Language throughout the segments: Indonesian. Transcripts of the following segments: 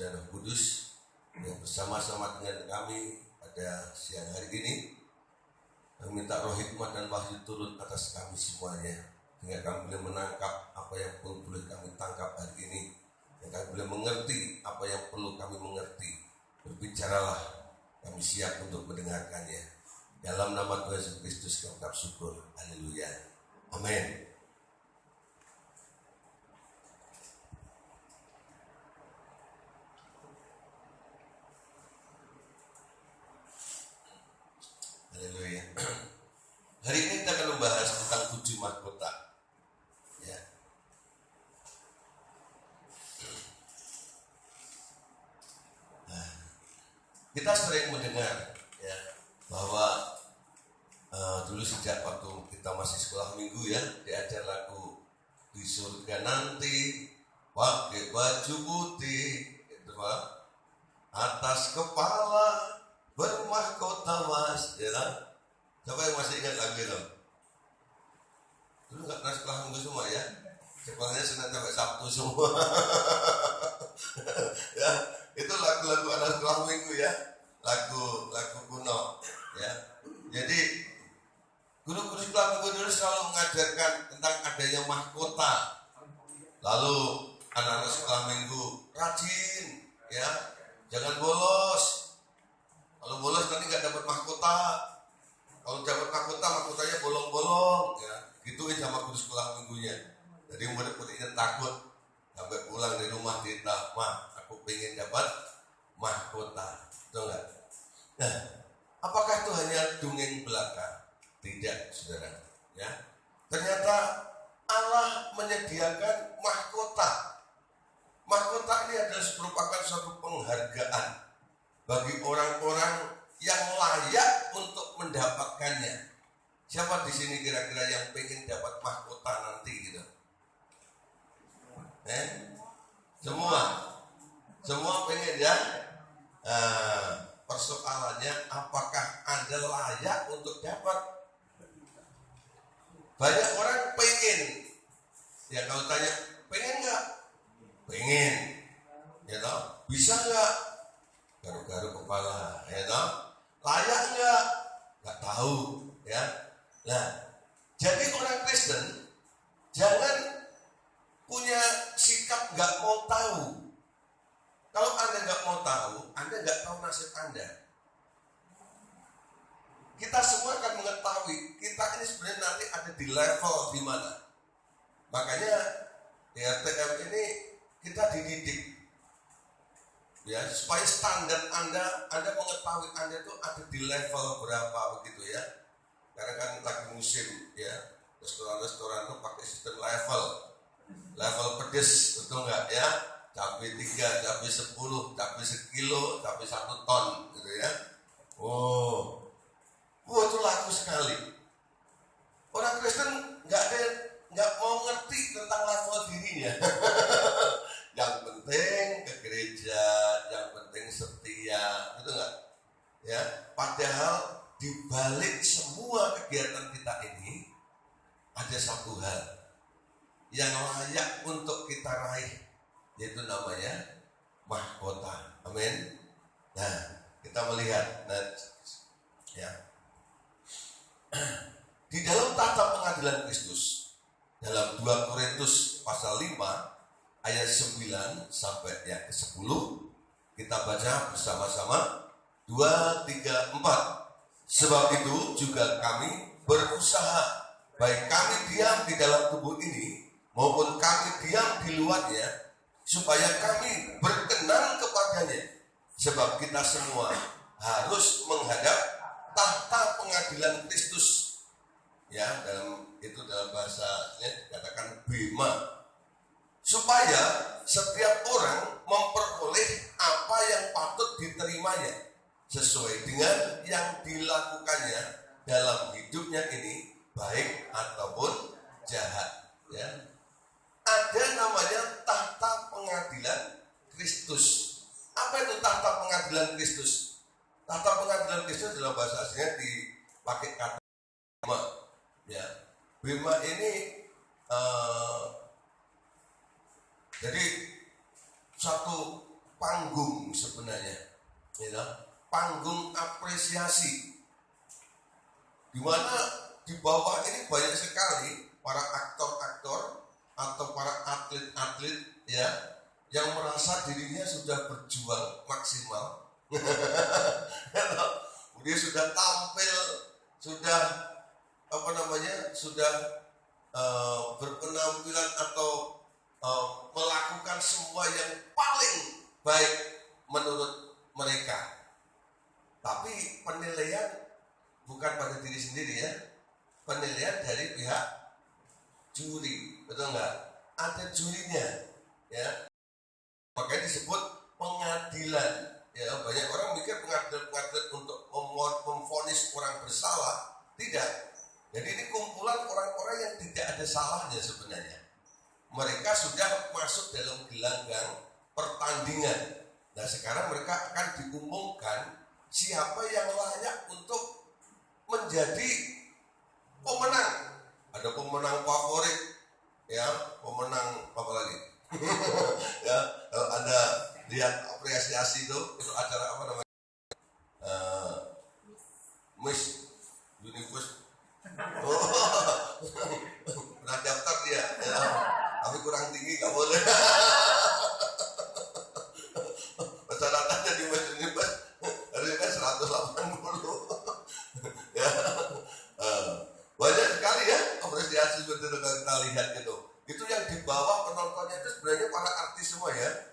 dan Roh Kudus yang bersama-sama dengan kami pada siang hari ini. Kami minta roh hikmat dan wahyu turun atas kami semuanya, sehingga kami boleh menangkap apa yang boleh kami tangkap hari ini, dan kami boleh mengerti apa yang perlu kami mengerti. Berbicaralah, kami siap untuk mendengarkannya. Dalam nama Tuhan Yesus Kristus kami ucap syukur. Haleluya. Amin. Haleluya. Hari ini kita akan membahas tentang 7 mahkota. Ya. Nah, kita sering mendengar ya bahwa dulu sejak waktu kita masih sekolah minggu ya, diajar lagu di surga nanti pakai baju putih, gitu Pak. Atas kepala bermahkota emas, ya kan? Siapa yang masih ingat lagu itu? Dulu nggak pernah sekolah minggu semua ya? Sekolahnya Senin sampai Sabtu semua. Ya, itu lagu-lagu anak sekolah minggu ya, lagu kuno. Ya, jadi guru-guru sekolah minggu dulu selalu mengajarkan tentang adanya mahkota. Lalu anak-anak sekolah minggu rajin, ya, jangan bolos. Kalau bolos nanti nggak dapat mahkota. Kalau dapat mahkota, mahkotanya bolong-bolong, ya. Gituin sama guru sekolah minggunya. Jadi murid-muridnya takut sampai pulang dari rumah cerita, "Mah, aku pengen dapat mahkota." Betul nggak? Nah, apakah itu hanya dongeng belaka? Tidak, saudara. Ya, ternyata Allah menyediakan mahkota. Mahkota ini adalah merupakan suatu penghargaan bagi orang-orang yang layak untuk mendapatkannya. Siapa di sini kira-kira yang pengen dapat mahkota nanti gitu? Semua pengen ya. Persoalannya apakah Anda layak untuk dapat? Banyak orang pengen. Ya kalau tanya, pengen nggak? Pengen. Ya toh? Bisa nggak? Garu-garu kepala, ya toh? Layak nggak? Nggak tahu, ya. Nah, jadi orang Kristen jangan punya sikap nggak mau tahu. Kalau Anda nggak mau tahu, Anda nggak tahu nasib Anda. Kita semua akan mengetahui kita ini sebenarnya nanti ada di level di mana. Makanya di RTM ini kita dididik. Ya, supaya standar Anda mengetahui Anda itu ada di level berapa begitu ya. Karena kan lagi musim ya, restoran-restoran itu pakai sistem level pedes, betul nggak ya? Cabai 3, cabai 10, cabai sekilo, cabai 1 ton gitu ya. Itu laku sekali. Orang Kristen nggak mau ngerti tentang level dirinya. Yang penting ke gereja, yang penting setia, gitu nggak? Ya, padahal di balik semua kegiatan kita ini ada satu hal yang layak untuk kita raih, yaitu namanya mahkota. Amin. Nah, kita melihat, ya, di dalam tata pengadilan Kristus, dalam 2 Korintus pasal 5 ayat 9 sampai yang ke-10, kita baca bersama-sama 2, 3, 4. Sebab itu juga kami berusaha, baik kami diam di dalam tubuh ini maupun kami diam di luarnya, supaya kami berkenan kepadanya. Sebab kita semua harus menghadap tahta pengadilan Kristus. Ya, dalam bahasanya dikatakan bema. Supaya setiap orang memperoleh apa yang patut diterimanya sesuai dengan yang dilakukannya dalam hidupnya ini, baik ataupun jahat. Ya, ada namanya tahta pengadilan Kristus. Apa itu tahta pengadilan Kristus? Tahta pengadilan Kristus dalam bahasa aslinya dipakai kata bema. Ya, bema ini jadi satu panggung sebenarnya, panggung apresiasi, di mana di bawah ini banyak sekali para aktor-aktor atau para atlet-atlet yang merasa dirinya sudah berjuang maksimal. Dia sudah tampil, sudah sudah berpenampilan atau melakukan semua yang paling baik menurut mereka. Tapi penilaian bukan pada diri sendiri ya, penilaian dari pihak juri, betul nggak? Ada jurinya, ya. Makanya disebut pengadilan. Ya, banyak orang mikir pengadilan untuk memvonis orang bersalah, tidak. Jadi ini kumpulan orang-orang yang tidak ada salahnya sebenarnya. Mereka sudah masuk dalam gelanggang pertandingan. Nah, sekarang mereka akan diumumkan siapa yang layak untuk menjadi pemenang. Ada pemenang favorit, ya, pemenang apa lagi? Ya, kalau Anda lihat apresiasi itu acara apa namanya? Miss Universe. Pernah daftar dia, ya. Tapi kurang tinggi nggak boleh. Persyaratannya di Miss Universe harusnya kan 180. Ya. Banyak sekali ya apresiasi seperti itu kita lihat gitu. Itu yang di bawah penontonnya itu sebenarnya para artis semua ya.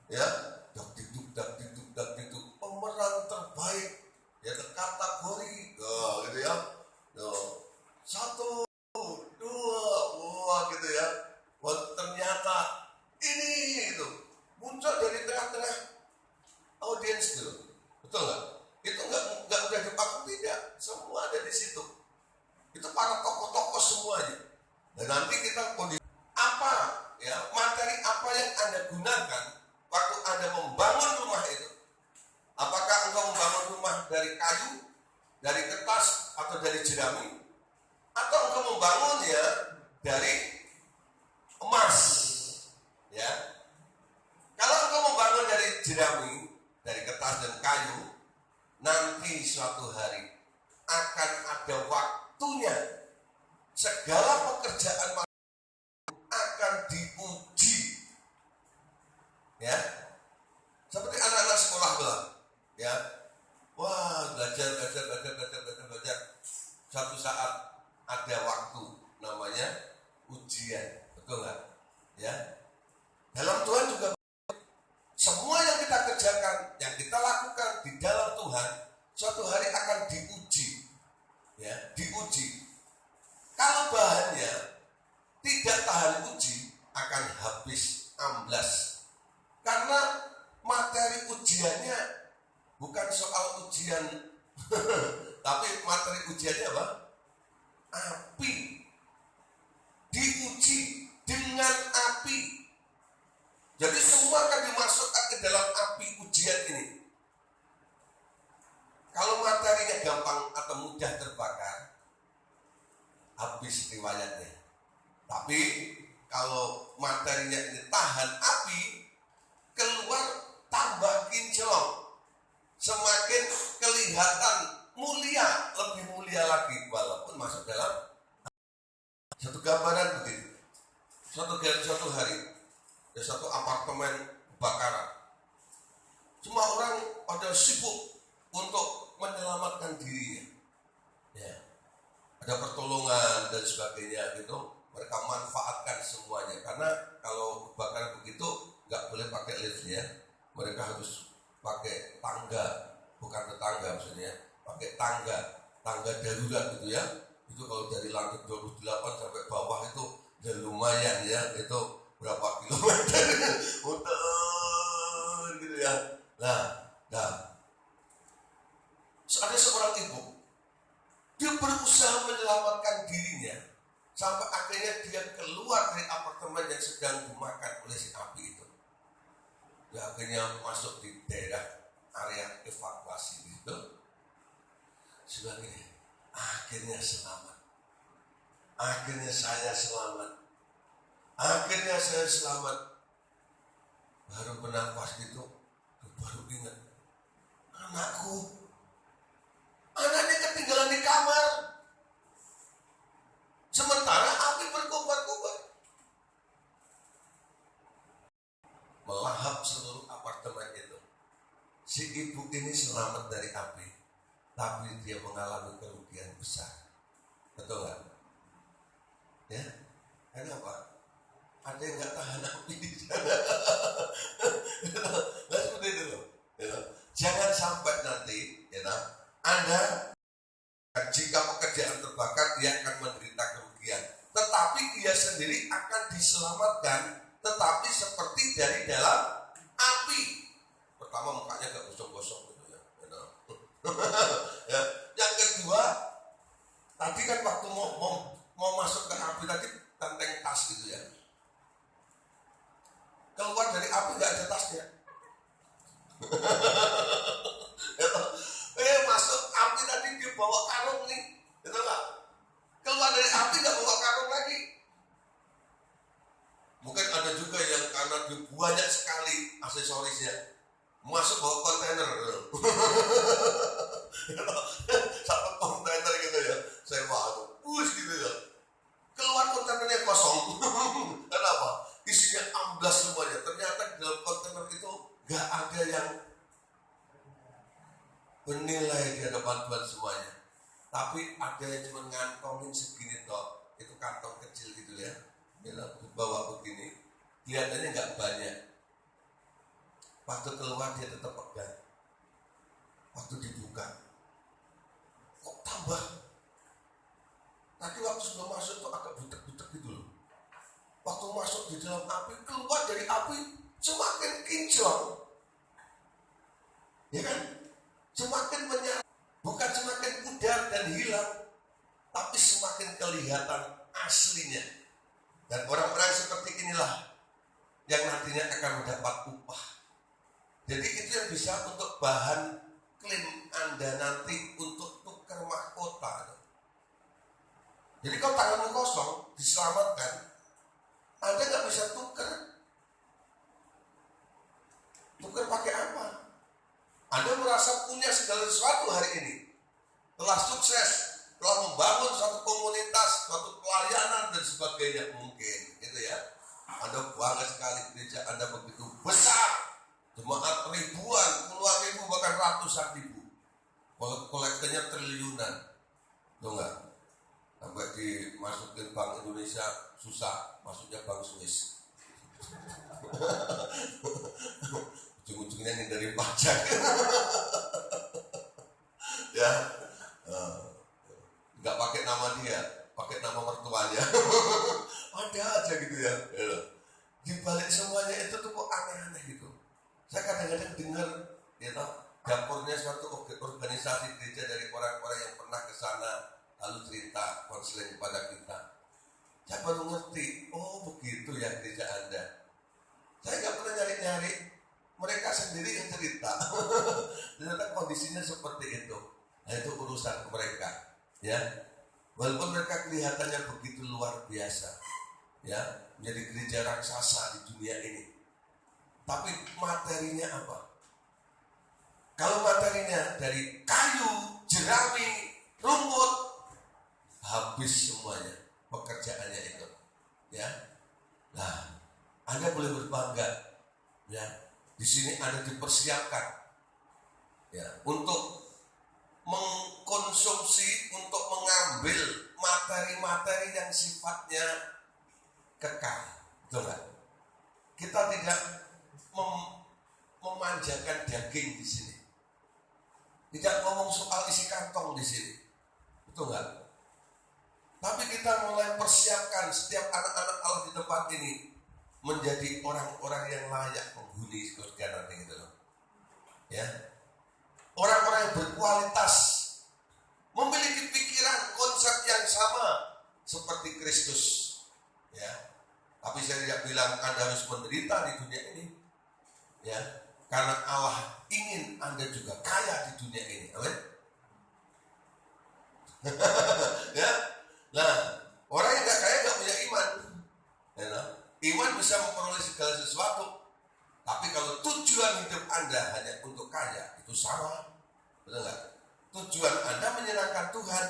Ya, dak dikduk pemeran terbaik ya kategori gitu ya. Satu, dua, wah gitu ya. Wah, ternyata ini itu muncul dari tengah-tengah audiens gitu. Betul nggak? Itu nggak udah dipaku, tidak. Semua ada di situ. Itu para tokoh-tokoh semuanya. Dan nanti kita kondisi apa ya, materi apa yang Anda gunakan waktu Anda membangun rumah itu. Apakah engkau membangun rumah dari kayu, dari kertas, atau dari jerami, atau engkau membangunnya dari emas, ya? Kalau engkau membangun dari jerami, dari kertas dan kayu, nanti suatu hari akan ada waktunya segala pekerjaan akan diuji, ya. Seperti anak-anak sekolah bilang, ya, wah belajar. Satu saat ada waktu namanya ujian, betul nggak? Ya. Dalam Tuhan juga semua yang kita kerjakan, yang kita lakukan di dalam Tuhan, suatu hari akan diuji, ya, diuji. Kalau bahannya tidak tahan uji, akan habis amblas. Karena materi ujiannya bukan soal ujian, tapi materi ujiannya apa? Api. Diuji dengan api. Jadi semua akan dimasukkan ke dalam api ujian ini. Kalau materinya gampang atau mudah terbakar, habis riwayatnya. Tapi kalau materinya ini tahan api, keluar tambah kinclong, semakin kelihatan mulia, lebih mulia lagi, walaupun masuk dalam satu gambaran begitu. Suatu hari ada satu apartemen kebakaran. Semua orang pada sibuk untuk menyelamatkan dirinya, ya. Ada pertolongan dan sebagainya gitu. Mereka manfaatkan semuanya, karena kalau kebakaran begitu nggak boleh pakai lift ya. Mereka harus pakai tangga, bukan tetangga maksudnya, pakai tangga darurat gitu ya. Itu kalau dari lantai 28 sampai bawah itu ya lumayan ya, itu berapa kilometer muter gitu ya. Nah, ada seorang ibu, dia berusaha menyelamatkan dirinya sampai akhirnya dia keluar dari apartemen yang sedang dimakan oleh si api itu. Dia akhirnya masuk di daerah area evakuasi itu. Sebagainya, akhirnya selamat. Akhirnya saya selamat. baru bernafas gitu, baru ingat, anaknya ketinggalan di kamar. Sementara api berkobar-kobar, melahap seluruh apartemen itu. Si ibu ini selamat dari api, tapi dia mengalami kerugian besar. Betul nggak? Ya, kenapa? Ada yang nggak tahan api di sana. Nah, seperti itu loh. Jangan sampai nanti, Anda jika pekerjaan terbakar, dia akan menderita kerugian. Tetapi dia sendiri akan diselamatkan, tetapi seperti dari dalam api. Pertama mukanya gak gosok-gosok gitu ya. Ya. Yang kedua, tadi kan waktu mau masuk ke api tadi tenteng tas gitu ya. Keluar dari api gak ada tasnya. Masuk api tadi dia bawa karung nih, gitu nggak? Keluar dari api nggak bawa karung lagi. Mungkin ada juga yang karena dia banyak sekali aksesorisnya, masuk bawa kontainer, satu kontainer gitu ya, sewa tuh, gitu ya. Keluar kontainernya kosong. Kenapa? Isinya amblas semuanya. Ternyata di dalam kontainer itu nggak ada yang bernilai di hadapan Tuhan semuanya. Tapi ada yang cuma ngantongin segini toh, itu kantong kecil gitu ya, bawa begini, kelihatannya nggak banyak. Waktu keluar dia tetap pegang. Waktu dibuka, kok tambah? Tadi waktu sebelum masuk tuh agak butek-butek gitu loh. Waktu masuk di dalam api, keluar dari api semakin kinclong, ya kan? Semakin menyala, bukan semakin pudar dan hilang, tapi semakin kelihatan aslinya. Dan orang-orang seperti inilah yang nantinya akan mendapat upah. Jadi itu yang bisa untuk bahan klaim Anda nanti untuk tukar mahkota. Jadi kalau tanganmu kosong diselamatkan, Anda nggak bisa tukar. Tukar pakai apa? Anda merasa punya segala sesuatu hari ini, telah sukses, telah membangun suatu komunitas, suatu pelayanan dan sebagainya mungkin, gitu ya. Anda bangga sekali gereja Anda begitu besar, jemaat ribuan, puluhan ribu bahkan ratusan ribu, kolektornya triliunan, tuh nggak? Sampai dimasukin Bank Indonesia susah, masuknya Bank Swiss. Ujung-ujungnya ini dari pajak. Ya, nggak pakai nama dia, pakai nama mertuanya. Ada aja gitu ya. Di balik semuanya itu tuh kok aneh-aneh gitu. Saya kadang-kadang dengar, dapurnya suatu organisasi gereja dari orang-orang yang pernah ke sana, lalu cerita konseling kepada kita. Saya baru ngerti, oh begitu ya gereja Anda. Saya nggak pernah nyari-nyari. Mereka sendiri yang cerita. Ternyata kondisinya seperti itu. Nah itu urusan mereka, ya. Walaupun mereka kelihatannya begitu luar biasa, ya, menjadi gereja raksasa di dunia ini. Tapi materinya apa? Kalau materinya dari kayu, jerami, rumput, habis semuanya pekerjaannya itu, ya. Nah, Anda boleh berbangga, ya. Di sini Anda dipersiapkan, ya, untuk mengkonsumsi, untuk mengambil materi-materi yang sifatnya kekal, betul nggak? Kita tidak memanjakan daging di sini, tidak ngomong soal isi kantong di sini, betul nggak? Tapi kita mulai persiapkan setiap anak-anak Allah di tempat ini menjadi orang-orang yang layak menghuni surga nanti gitu loh, ya. Orang-orang yang berkualitas, memiliki pikiran konsep yang sama seperti Kristus, ya. Tapi saya tidak bilang Anda harus menderita di dunia ini, ya, karena Allah ingin Anda juga kaya di dunia ini, amin. Ya, nah, orang yang nggak kaya nggak punya iman, ya, no? Iman bisa memperoleh segala sesuatu, tapi tujuan hidup Anda hanya untuk kaya, itu salah. Betul nggak? Tujuan Anda menyenangkan Tuhan,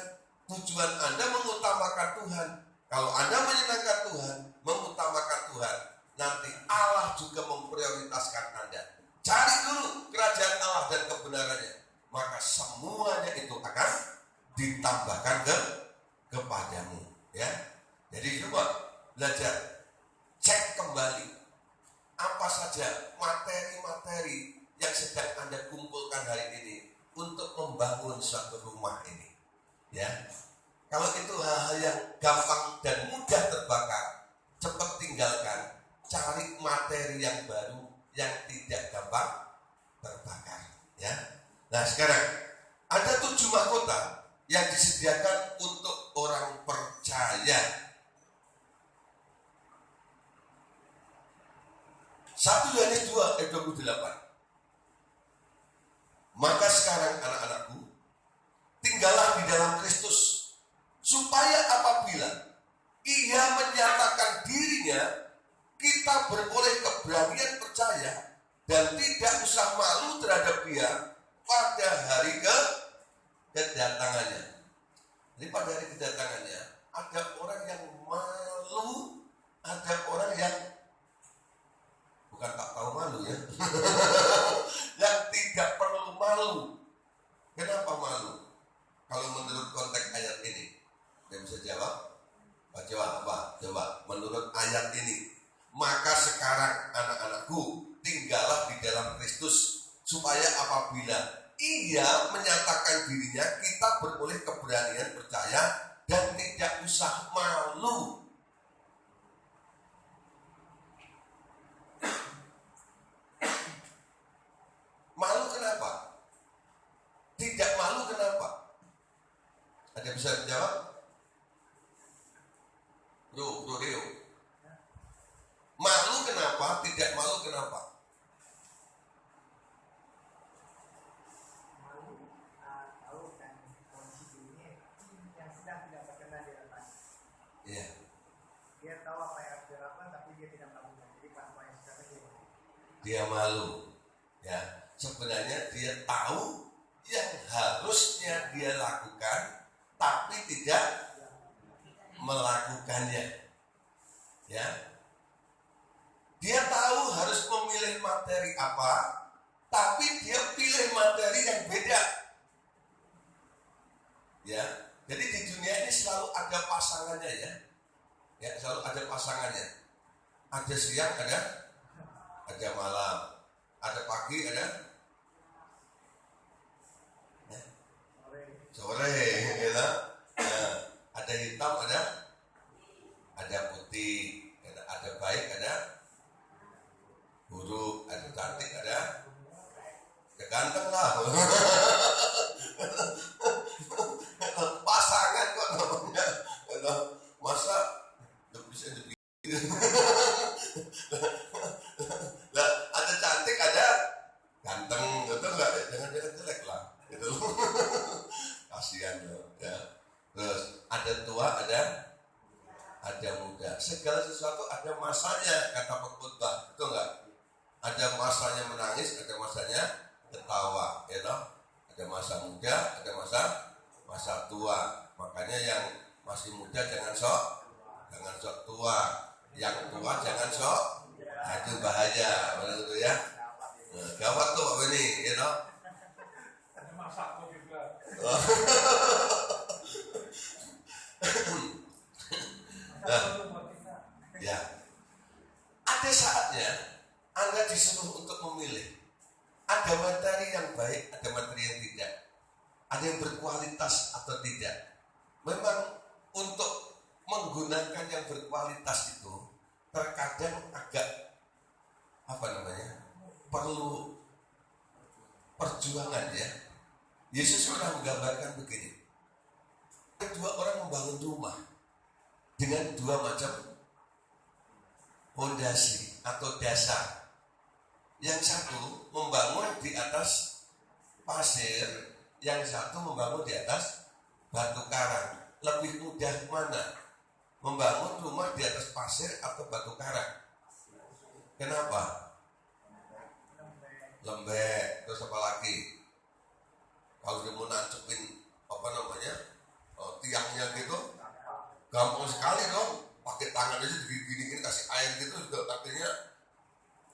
tujuan Anda mengutamakan Tuhan. Kalau Anda menyenangkan Tuhan, mengutamakan Tuhan, nanti Allah juga memprioritaskan Anda. Cari dulu kerajaan Allah dan kebenarannya, maka semuanya itu akan ditambahkan kepadamu. Ya, jadi coba belajar, cek kembali apa saja materi-materi yang sedang Anda kumpulkan hari ini untuk membangun suatu rumah ini. Ya, kalau itu hal-hal yang gampang dan mudah terbakar, cepat tinggalkan. Cari materi yang baru yang tidak gampang terbakar. Ya. Nah sekarang ada 7 mahkota yang disediakan untuk orang percaya. 1 Yohanes 2 ayat 28. Maka sekarang anak-anakku, tinggallah di dalam Kristus, supaya apabila Ia menyatakan dirinya, kita beroleh keberanian percaya dan tidak usah malu terhadap Dia pada hari kedatangannya. Jadi pada hari kedatangannya ada orang yang malu, ada orang yang bukan tak tahu malu ya, yang tidak perlu malu. Kenapa malu? Kalau menurut konteks ayat ini, dia bisa jawab? Jawab apa? Coba menurut ayat ini. Maka sekarang anak-anakku, tinggallah di dalam Kristus, supaya apabila Ia menyatakan dirinya, kita beroleh keberanian percaya dan tidak usah malu. Malu kenapa? Tidak malu kenapa? Ada bisa jawab? Bro Rio. Malu kenapa? Tidak malu kenapa? Malu tahu kan kondisi dirinya yang sedang tidak berkenan di atas. Iya. Dia tahu apa yang harus dilakukan, tapi dia tidak melakukan. Jadi apa yang sudah terjadi? Dia malu. Ya, sebenarnya dia tahu yang harusnya dia lakukan, tapi tidak melakukannya. Ya. Dia tahu harus memilih materi apa, tapi dia pilih materi yang beda. Ya, jadi di dunia ini selalu ada pasangannya ya. Ya, selalu ada pasangannya. Ada siang, ada malam, ada pagi, ada ya, sore, gitu. Ya, ada hitam, ada putih, ada baik, ada buruk, ada cantik, ada ganteng lah. Pasangan kok namanya. Masa bisa dipikir. Lah, ada cantik, ada ganteng, gitu enggak? Jangan jelek lah. Gitu. Kasihan loh, ya. Terus ada tua, ada muda. Segala sesuatu ada masanya, kata pengkhotbah, betul enggak? Ada masanya menangis, ada masanya ketawa, ya toh? Ada masa muda, ada masa tua. Makanya yang masih muda jangan sok tua. Yang tua jangan sok. Nah, itu bahaya, benar itu ya. Nah, gawat tuh Pak Beni, ya toh? Ada masaku juga. Nah, ya. Ada saatnya Anda disuruh untuk memilih. Ada materi yang baik, ada materi yang tidak. Ada yang berkualitas atau tidak. Memang untuk menggunakan yang berkualitas itu terkadang agak perlu perjuangan ya. Yesus pernah menggambarkan begini. Dua orang membangun rumah dengan dua macam fondasi atau dasar. Yang satu membangun di atas pasir, yang satu membangun di atas batu karang. Lebih mudah mana? Membangun rumah di atas pasir atau batu karang? Kenapa? lembek. Terus apa lagi? Kalau dia mau nancepin tiangnya gitu, gampang sekali dong. Pakai tangan aja digini-gini kasih air gitu, sudah artinya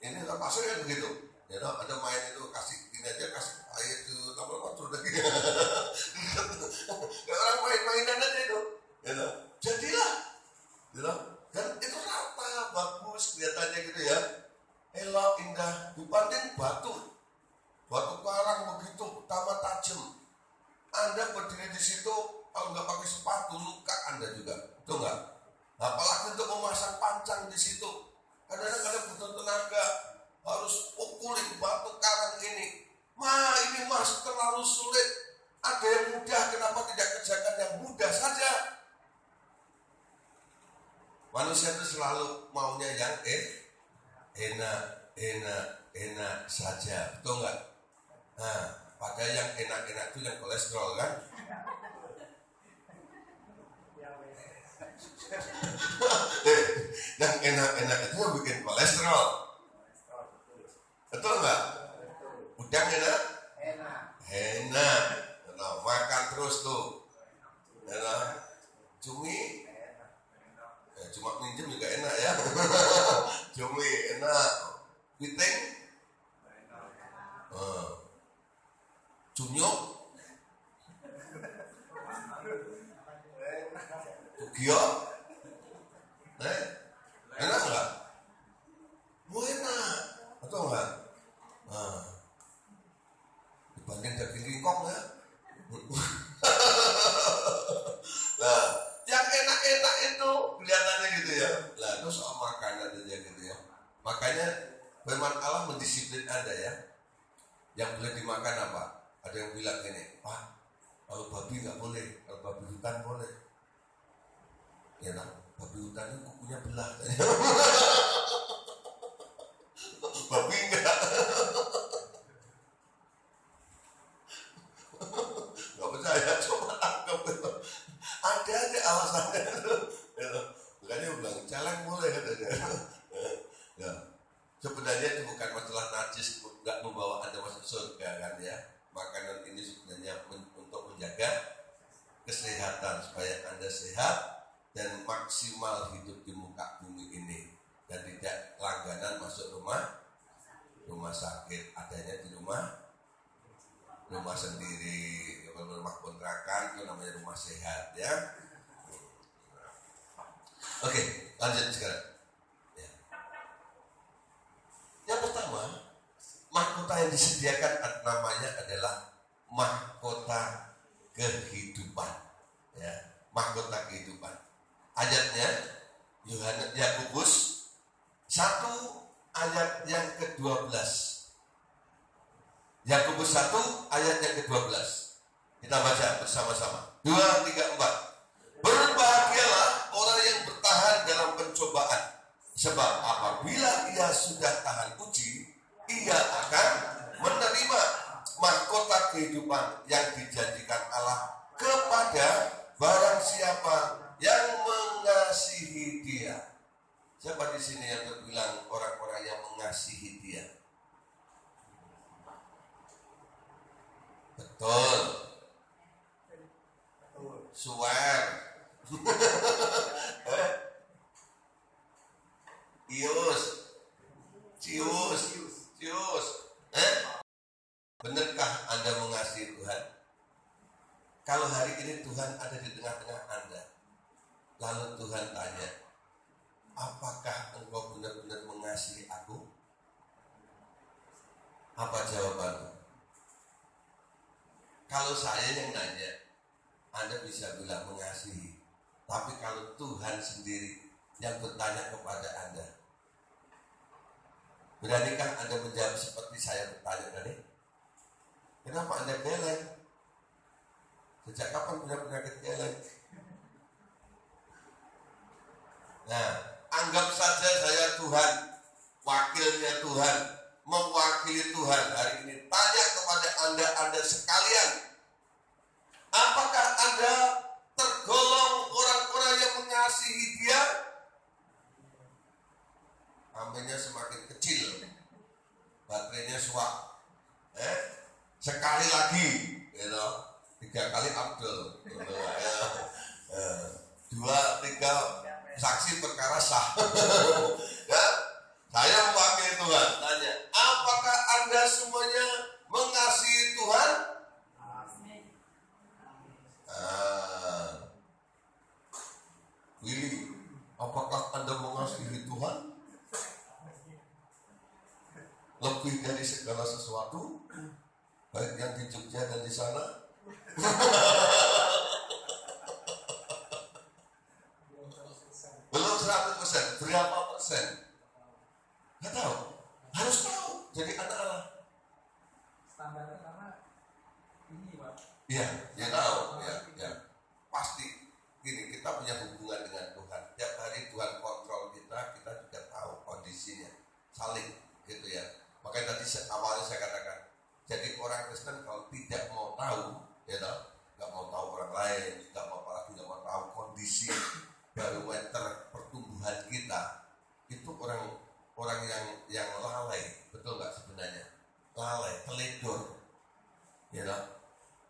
ini kan pasir kan begitu. Ya dong, ada main itu kasih gini aja, kasih air itu lama-lama sudah gini. Kayak orang main-mainan aja itu. Ya dong. Jadilah, ya dong. Dan itu rata, bagus kelihatannya gitu ya. Elok, indah, dibanding batu karang begitu, tamat tajam. Anda berdiri di situ, kalau nggak pakai sepatu, luka Anda juga, betul nggak? Apalagi untuk memasang pancang di situ, kadang-kadang butuh tenaga, harus pukulin batu karang ini. Ini mas terlalu sulit. Ada yang mudah, kenapa tidak kerjakan yang mudah saja? Manusia itu selalu maunya yang enak saja, betul nggak? Nah, padahal yang enak-enak itu yang kolesterol kan? Yang enak-enak itu yang bikin kolesterol, betul nggak? Udang enak? Enak. Nah, makan terus tuh. Enak. Cumi? Cuma minjem juga enak ya. Cumi enak. Piting? Cunyok? Tugio? Enak nggak? Enak, betul nggak? Dibanding daging ringkong ya. Nah, yang enak-enak itu kelihatannya gitu ya. Nah, itu soal makanan aja gitu ya. Makanya firman Allah mendisiplin Anda ya. Yang boleh dimakan apa? Ada yang bilang gini, Pak, kalau babi nggak boleh, kalau babi hutan boleh. Ya nah, babi hutan itu kukunya belah. Babi enggak. Nggak percaya, coba tangkap itu. Ada aja alasannya. Makanya bilang, celeng boleh katanya. Ya. Sebenarnya itu bukan masalah najis, nggak membawa Anda masuk surga kan ya. Makanan ini sebenarnya untuk menjaga kesehatan supaya Anda sehat dan maksimal hidup di muka bumi ini dan tidak langganan masuk rumah sakit. Adanya di rumah sendiri, rumah kontrakan itu namanya rumah sehat ya. Oke, lanjut sekarang. Yang pertama, mahkota yang disediakan namanya adalah mahkota kehidupan. Ya, mahkota kehidupan. Ayatnya Yakobus 1 ayat yang ke-12. Yakobus 1 ayat yang ke-12. Kita baca bersama-sama. 2, 3, 4. Berbahagialah orang yang bertahan dalam pencobaan. Sebab apabila ia sudah tahan uji, ia akan menerima mahkota kehidupan yang dijanjikan Allah kepada barang siapa yang mengasihi Dia. Siapa di sini yang terbilang orang-orang yang mengasihi Dia? Betul. Swear. Cius. Benarkah Anda mengasihi Tuhan? Kalau hari ini Tuhan ada di tengah-tengah Anda, lalu Tuhan tanya, apakah engkau benar-benar mengasihi aku? Apa jawabanmu? Kalau saya yang nanya, Anda bisa bilang mengasihi. Tapi kalau Tuhan sendiri yang bertanya kepada Anda, beranikah Anda menjawab seperti saya bertanya tadi? Kenapa Anda geleng? Sejak kapan punya penyakit geleng? Nah, anggap saja saya Tuhan, wakilnya Tuhan, mewakili Tuhan hari ini. Tanya kepada Anda sekalian, apakah Anda tergolong orang-orang yang mengasihi Dia? Aminnya semakin kecil, baterainya suak. sekali lagi, gitu. 3 kali Abdul, gitu. Ya. 2, 3 saksi perkara sah. Ya, saya mewakili Tuhan. Tanya, apakah Anda semuanya mengasihi Tuhan? Willy, apakah Anda mengasihi Tuhan lebih dari segala sesuatu, baik yang di Jogja dan di sana? Belum 100%. Berapa persen? Nggak tahu. Harus tahu. Jadi anak Allah. Standarnya karena ini Pak. Iya, ya tahu. Ya. Pasti. Gini, kita punya hubungan dengan Tuhan. Tiap hari Tuhan kontrol kita juga tahu kondisinya. Saling, gitu ya. Makanya tadi awalnya saya katakan, jadi orang Kristen kalau tidak mau tahu, ya tahu, nggak mau tahu orang lain, nggak mau tahu kondisi barometer pertumbuhan kita, itu orang yang lalai, betul nggak sebenarnya? Lalai, teledor, ya tahu.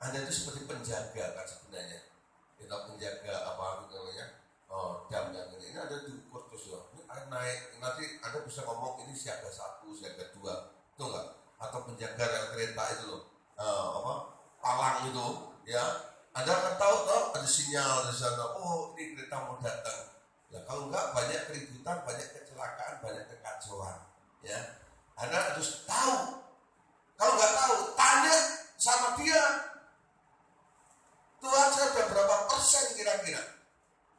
Anda itu seperti penjaga kan sebenarnya. Kita penjaga apa namanya, dam yang ini ada diukur terus loh. Ini air naik, nanti Anda bisa ngomong ini siaga 1, siaga 2, betul nggak? Atau penjaga rel kereta itu loh, palang itu, ya. Anda akan tahu ada sinyal di sana. Oh, ini kereta mau datang. Ya kalau enggak banyak keributan, banyak kecelakaan, banyak kekacauan. Ya, Anda harus tahu. Kalau nggak tahu, tanya sama dia. Tuhan saya sudah berapa persen kira-kira?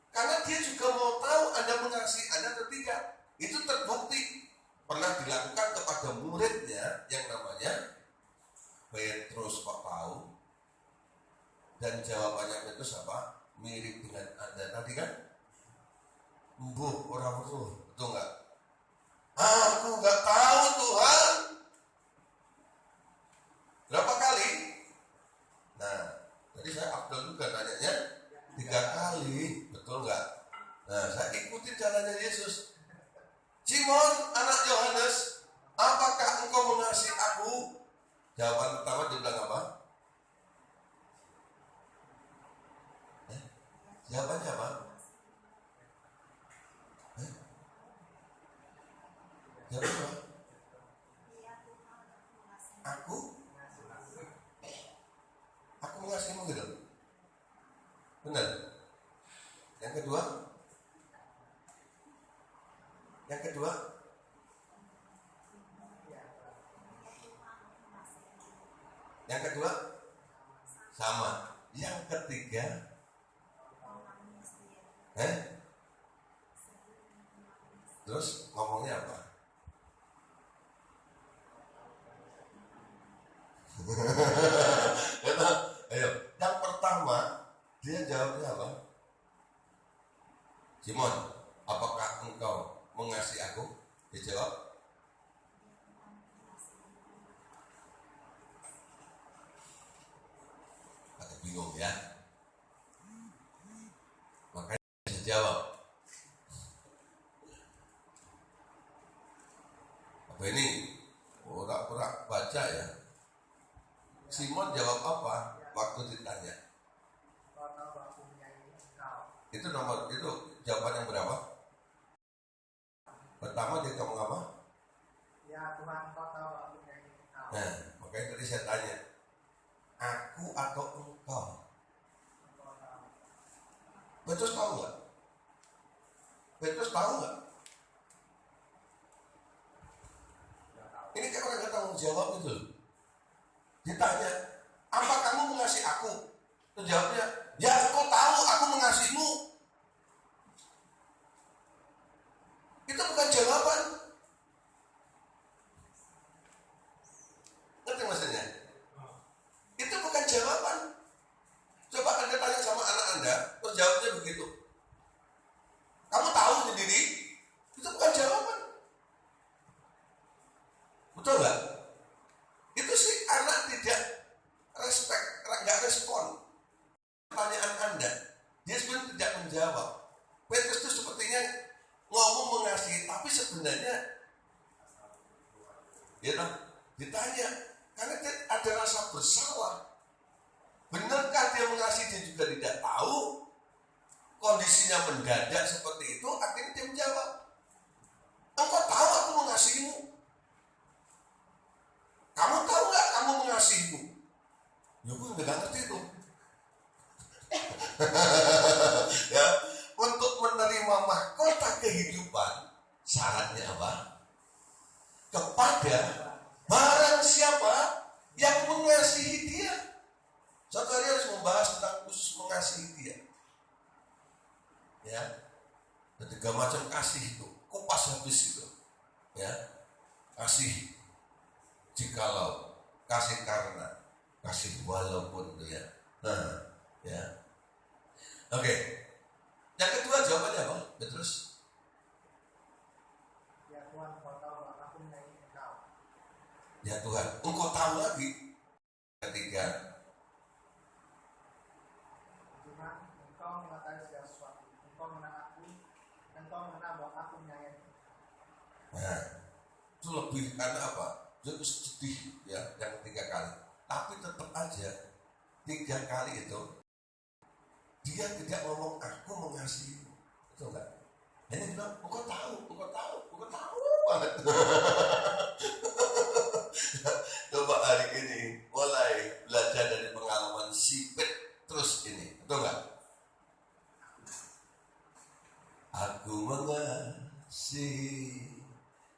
Karena dia juga mau tahu Anda mengasihi Anda atau tidak. Itu terbukti pernah dilakukan kepada muridnya yang namanya Petrus. Kok tahu? Dan jawabannya Petrus apa? Mirip dengan Anda tadi kan? Mbuh, orang betul, betul nggak? Aku nggak tahu Tuhan. Berapa kali? Nah, tadi saya Abdul juga tanyanya 3 kali, betul nggak? Nah, saya ikutin jalannya Yesus. Simon, anak Yohanes, apakah engkau mengasihi aku? Jawaban pertama dia bilang apa? Jawabannya apa? Jawabannya apa? Aku mengasihimu gitu. Benar. Yang kedua? Yang kedua? Sama. Yang ketiga? Terus ngomongnya apa? Ayo, yang pertama dia jawabnya apa? Simon, apakah engkau mengasihi aku? Dia jawab, agak bingung ya. Makanya dia jawab, apa ini? Pura-pura baca ya. Simon jawab apa waktu ditanya? Itu jawaban yang berapa? Pertama dia ngomong apa? Ya Tuhan, kau tahu aku nyanyi. Nah, makanya tadi saya tanya, aku atau engkau? Petrus tahu nggak? Ini kan orang nggak tanggung jawab itu. Ditanya, apa kamu mengasihi aku? Jawabnya, ya engkau tahu aku mengasihimu. Itu bukan jawaban. Ngerti maksudnya? Itu bukan jawaban. Coba Anda tanya sama anak Anda, terus jawabnya begitu. Kamu tahu sendiri? Itu bukan jawaban. Betul nggak? Itu sih anak tidak nggak respon pertanyaan Anda. Dia sebenarnya tidak menjawab. Petrus itu sepertinya ngomong mengasihi, tapi sebenarnya ditanya karena ada rasa bersalah. Benarkah dia mengasihi, dia juga tidak tahu. Kondisinya mendadak seperti itu, akhirnya dia menjawab, engkau tahu aku mengasihimu. Kamu tahu nggak kamu mengasihimu? Ya gue nggak ngerti itu. Ya, untuk menerima mahkota kehidupan syaratnya apa? Kepada barang siapa yang mengasihi dia. Satu hari harus membahas tentang khusus mengasihi dia. Ya, ada 3 macam kasih itu, kupas habis itu. Ya, kasih jikalau, kasih karena, kasih walaupun itu ya. Nah, ya. Oke. Yang kedua jawabannya apa? Petrus? Ya Tuhan, engkau tahu bahwa aku menyayangi engkau. Ya Tuhan, engkau tahu lagi. Ketiga, Tuhan, engkau mengetahui segala sesuatu. Engkau mengenal aku, engkau mengenal bahwa aku menyayangi. nah, itu lebih karena apa? Dia sedih ya, yang 3 kali. Tapi tetap aja 3 kali itu dia tidak ngomong aku mengasihimu, betul nggak? Hanya bilang engkau tahu banget. Coba hari ini mulai belajar dari pengalaman si Petrus ini, betul nggak? Aku mengasihi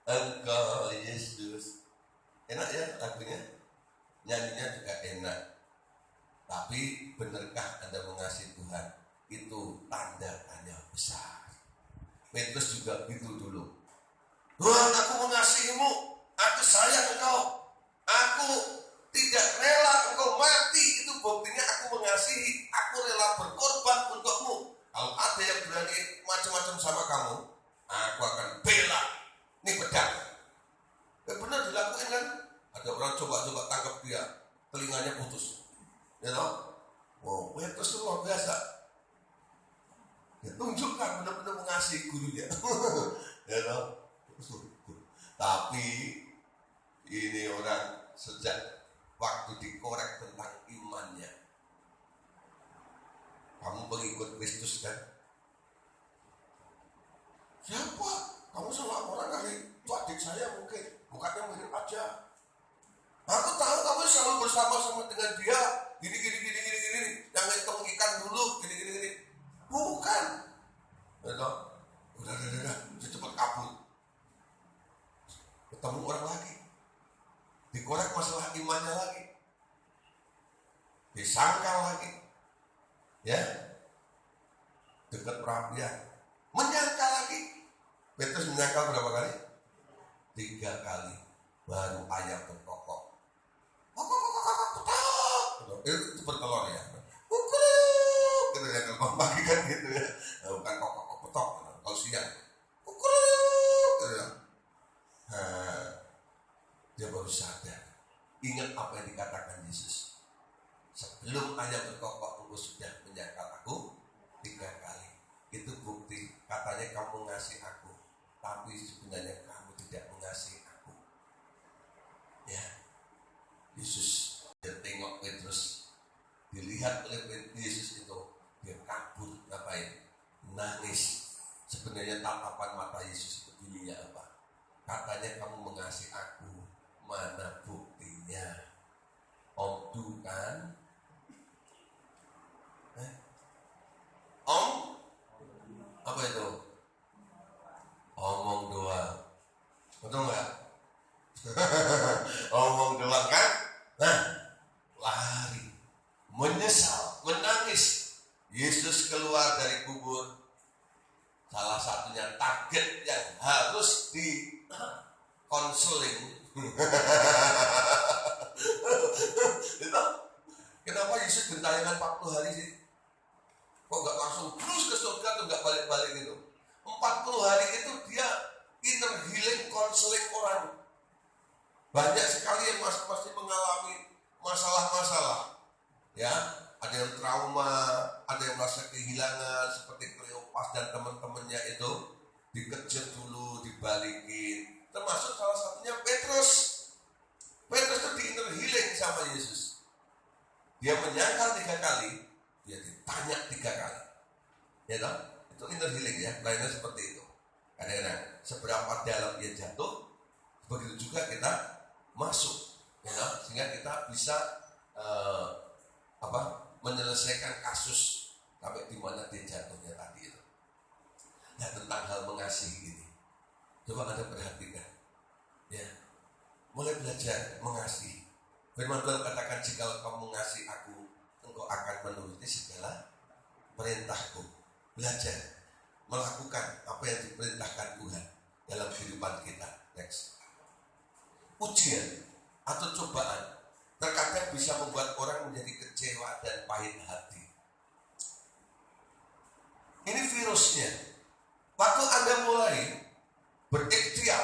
engkau Yesus. Enak ya lagunya, nyanyinya juga enak. Tapi benarkah Anda mengasihi Tuhan? Itu tanda tanya besar. Petrus juga gitu dulu. Tuhan, aku mengasihimu, aku sayang engkau, aku tidak rela engkau mati. Itu buktinya aku mengasihi, aku rela berkorban untukmu. Kalau ada yang berani macam-macam sama kamu, aku akan bela. Ini pedang. Benar dilakuin kan? Ada orang coba-coba tangkap dia, telinganya putus. Ya toh? Wow, Petrus itu luar biasa. Ya, tunjukkan benar-benar mengasihi gurunya. Ya toh? Tapi ini orang sejak waktu dikorek tentang imannya. Kamu pengikut Kristus kan? Siapa? Kamu sama orang kali itu adik saya mungkin, bukannya mirip aja. Aku tahu kamu selalu bersama-sama dengan dia. Gini, yang hitung ikan dulu, gini. Bukan. Udah, dia cepat kabur. Ketemu orang lagi, dikorek masalah imannya lagi, disangkal lagi, ya, dekat perapian, menyangkal lagi. Petrus menyangkal berapa kali? 3 kali, baru ayam berkokok. Itu bertelur ya. Gitu ya, kalau pagi kan gitu ya, bukan kokok petok. Kalau siang, gitu ya. Nah, dia baru sadar. Ingat apa yang dikatakan Yesus. Sebelum ayam berkokok, engkau sudah menyangkal aku 3 kali. Itu bukti. Katanya kamu mengasihi aku, tapi sebenarnya kamu tidak mengasihi aku. Ya, Yesus dia tengok Petrus, dilihat oleh Yesus itu, dia kabur. Ngapain? Nangis. Sebenarnya tatapan mata Yesus itu bunyinya apa? Katanya kamu mengasihi aku, mana buktinya? Om Du kan? Om? Apa itu? Omong doang. Betul nggak? Omong doang kan? Nah, lari, menyesal, menangis. Yesus keluar dari kubur. Salah satunya target yang harus di konseling. Itu kenapa Yesus gentayangan 40 hari sih? Kok gak langsung terus ke surga atau gak balik-balik gitu? 40 hari itu dia inner healing konseling orang. Banyak sekali yang pasti mengalami masalah-masalah. Ya, ada yang trauma, ada yang merasa kehilangan seperti Kleopas dan teman-temannya itu, dikejar dulu, dibalikin. Termasuk salah satunya Petrus. Petrus itu di inner healing sama Yesus. Dia menyangkal 3 kali, dia ditanya 3 kali. Ya toh? Itu inner healing ya, lainnya seperti itu. Kadang-kadang seberapa dalam dia jatuh, begitu juga kita masuk, ya toh? Sehingga kita bisa menyelesaikan kasus sampai di mana dia jatuhnya tadi itu. Nah, tentang hal mengasihi ini, coba Anda perhatikan, ya, mulai belajar mengasihi. Firman Tuhan katakan, jika kamu mengasihi aku, engkau akan menuruti segala perintahku. Belajar melakukan apa yang diperintahkan Tuhan dalam kehidupan kita. Next. Ujian atau cobaan terkadang bisa membuat orang menjadi kecewa dan pahit hati. Ini virusnya. Waktu Anda mulai berikhtiar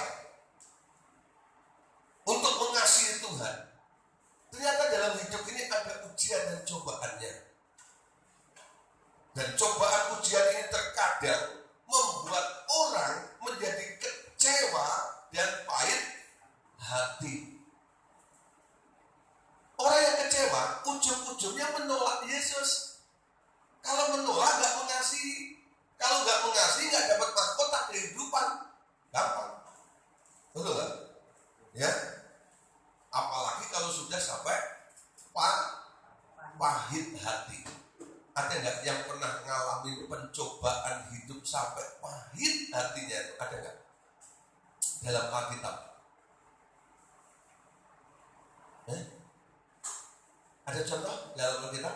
untuk mengasihi Tuhan, ternyata dalam hidup ini ada ujian dan cobaannya. Dan cobaan ujian ini terkadang membuat orang menjadi kecewa dan pahit hati. Orang yang kecewa ujung-ujungnya menolak Yesus. Kalau menolak gak mengasihi. Kalau gak mengasihi gak dapat mahkota kehidupan. Gampang. Betul gak? Ya. Apalagi kalau sudah sampai pahit hati. Ada nggak yang pernah ngalamin pencobaan hidup sampai pahit hatinya itu? Ada nggak? Dalam Alkitab? Ada contoh dalam Alkitab?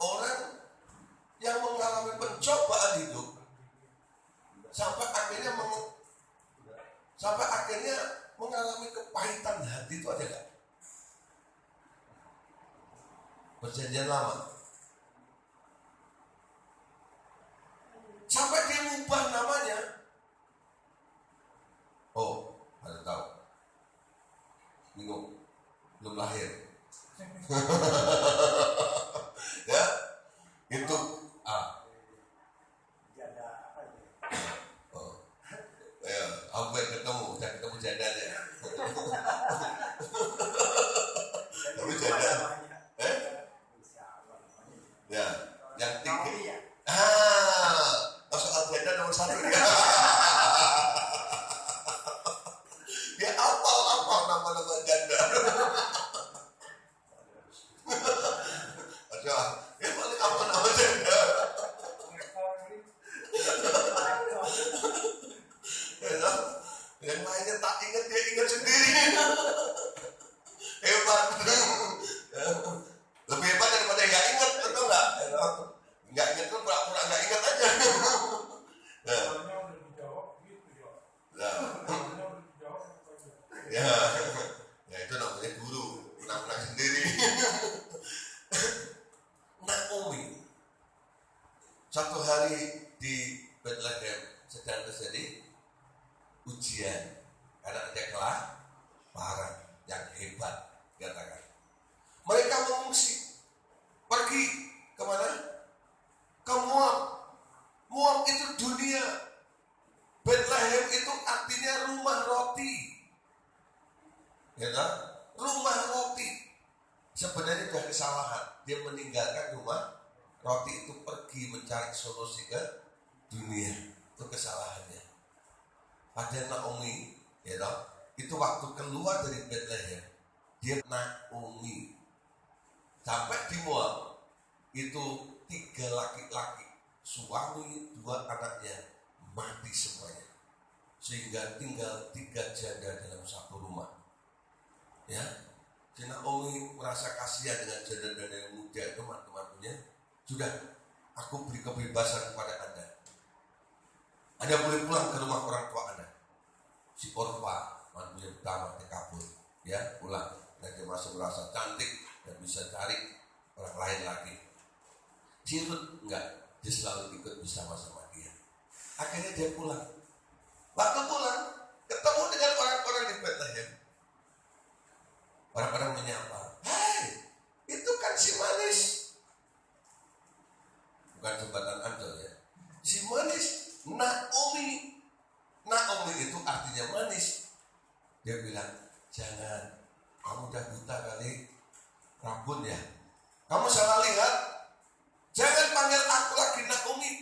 Orang yang mengalami pencobaan hidup sampai akhirnya mengalami kepahitan hati itu ada nggak? Perjanjian Lama. Sampai dia mengubah namanya. Oh, ada tahu. Bingung. Belum lahir. Ya, itu oh, ya, aku ketemu jadanya. Tapi jada. Ya, yang tinggi. Soal janda nomor 1 ya. Ya apal nama-nama janda. Aduh, ya paling apa nama janda? Yang lainnya tak ingat, dia ingat sendiri. Hebat. Lebih hebat daripada yang gak ingat, betul gak? Gak ingat tuh pura-pura gak ingat aja. Ya itu namanya guru, menang-menang sendiri. Naomi satu hari di Bethlehem sedang terjadi ujian karena ada kelaparan yang hebat, katakan. Mereka mengungsi, pergi kemana? Ke Moab. Moab itu dunia. Bethlehem itu artinya rumah roti. Ya kan? Rumah roti. Sebenarnya sudah kesalahan. Dia meninggalkan rumah roti itu, pergi mencari solusi ke dunia. Itu kesalahannya. Pada Naomi, ya kan? Itu waktu keluar dari Bethlehem, dia Naomi sampai di Moab. Itu 3 laki-laki, suami 2 anaknya mati semuanya, sehingga tinggal 3 janda dalam satu rumah. Ya, si Naomi merasa kasihan dengan janda-janda yang muda, teman-temannya. Sudah, aku beri kebebasan kepada Anda. Anda boleh pulang ke rumah orang tua Anda. Si Orpa, mantu yang pertama, dia kabur, ya pulang. Dan dia masih merasa cantik dan bisa cari orang lain lagi. Si Rut enggak, dia selalu ikut bersama-sama dia. Akhirnya dia pulang. Waktu pulang, ketemu dengan orang-orang di Bethlehem. Orang-orang menyapa, "Hai, itu kan si manis." Bukan jembatan Ancol ya. Si manis, Naomi. Naomi itu artinya manis. Dia bilang, "Jangan, Rabun ya. Kamu salah lihat. Jangan panggil aku lagi Naomi.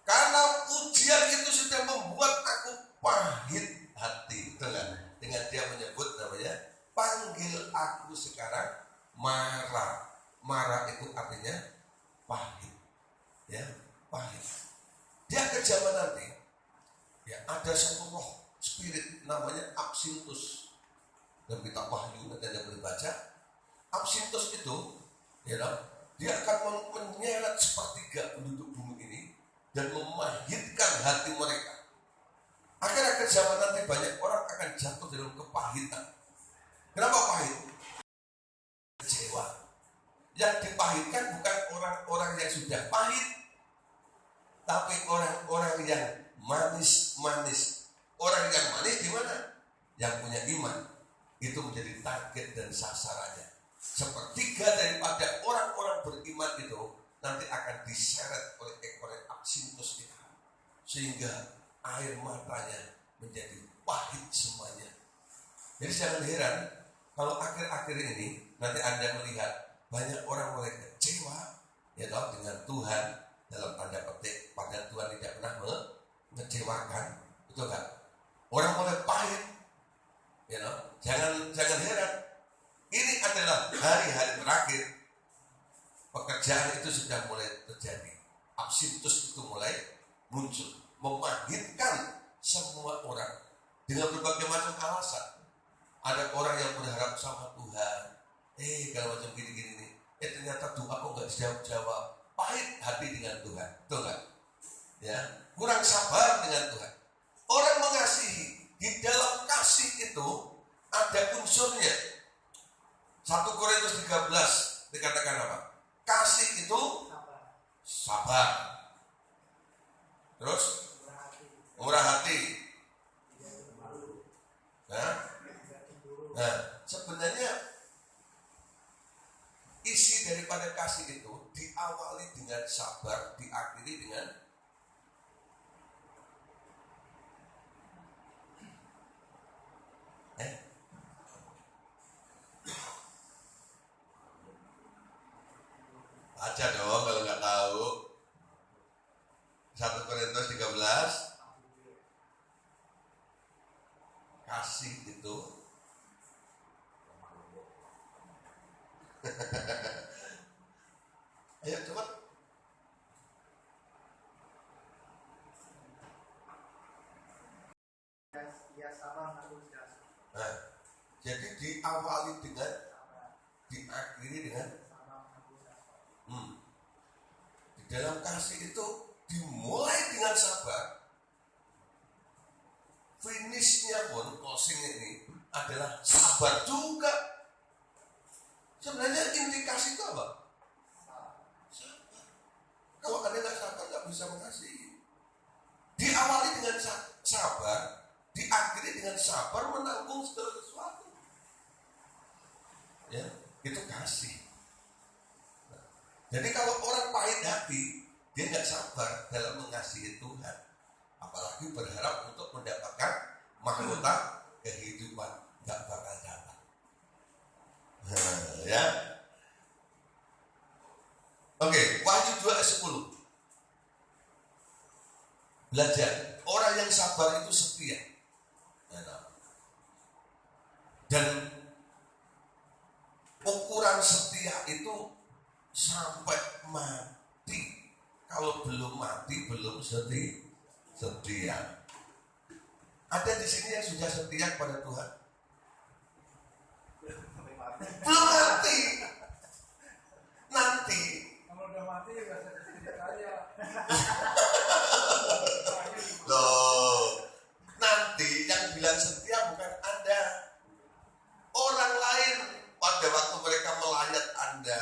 Karena ujian itu sudah membuat aku pahit hati. Betul kan? Dengan dia menyebut namanya, panggil aku sekarang Mara. Mara itu artinya pahit. Ya, pahit. Dia ke zaman nanti, ya ada satu roh, spirit namanya Absintus. Dan kitab Wahyu nanti Anda boleh baca. Absintus itu, ya, dia akan menyeret sepertiga penduduk bumi ini dan memahitkan hati mereka. Akhir-akhir zaman nanti banyak orang akan jatuh dalam kepahitan. Kenapa pahit? Kecewa. Yang dipahitkan bukan orang-orang yang sudah pahit, tapi orang-orang yang manis-manis. Orang yang manis di mana? Yang punya iman. Itu menjadi target dan sasarannya. Sepertiga daripada orang-orang beriman itu nanti akan diseret oleh ekor Absintus itu, sehingga air matanya menjadi pahit semuanya. Jadi jangan heran kalau akhir-akhir ini nanti Anda melihat banyak orang mulai kecewa, ya toh, dengan Tuhan dalam tanda petik, padahal Tuhan tidak pernah mengecewakan, betul kan? Orang mulai pahit, ya toh. Jangan heran. Ini adalah hari-hari terakhir. Pekerjaan itu sudah mulai terjadi. Absintus itu mulai muncul, memahitkan semua orang dengan berbagai macam alasan. Ada orang yang berharap sama Tuhan, kalau macam gini-gini nih, ternyata doa kok nggak dijawab-jawab. Pahit hati dengan Tuhan, betul nggak? Ya, kurang sabar dengan Tuhan. Orang mengasihi, di dalam kasih itu ada unsurnya. 1 Korintus 13 dikatakan apa? Kasih itu sabar. Terus murah hati. Nah, sebenarnya isi daripada kasih itu diawali dengan sabar, diakhiri dengan baca dong kalau nggak tahu. 1 Korintus 13. Kasih itu ayo cepat. Ya sabar menanggung segala. Nah, jadi diawali dengan, diakhiri dengan di dalam kasih itu dimulai dengan sabar. Finishnya pun, closing ini adalah sabar juga. Sebenarnya inti kasih itu apa? Sabar. Kalau Anda nggak sabar, nggak bisa mengasihi. Diawali dengan sabar, diakhiri dengan sabar menanggung segala sesuatu. Ya, itu kasih. Jadi kalau orang pahit hati, dia nggak sabar dalam mengasihi Tuhan, apalagi berharap untuk mendapatkan mahkota kehidupan, nggak bakal dapat. Ya, oke. Wahyu 2 ayat 10. Belajar, orang yang sabar itu setia, dan ukuran setia itu sampai mati. Kalau belum mati, belum setia. Ada di sini yang sudah setia kepada Tuhan? Belum mati. Nanti. Kalau udah mati ya setia aja. Loh, nanti yang bilang setia bukan Anda. Orang lain pada waktu mereka melayat Anda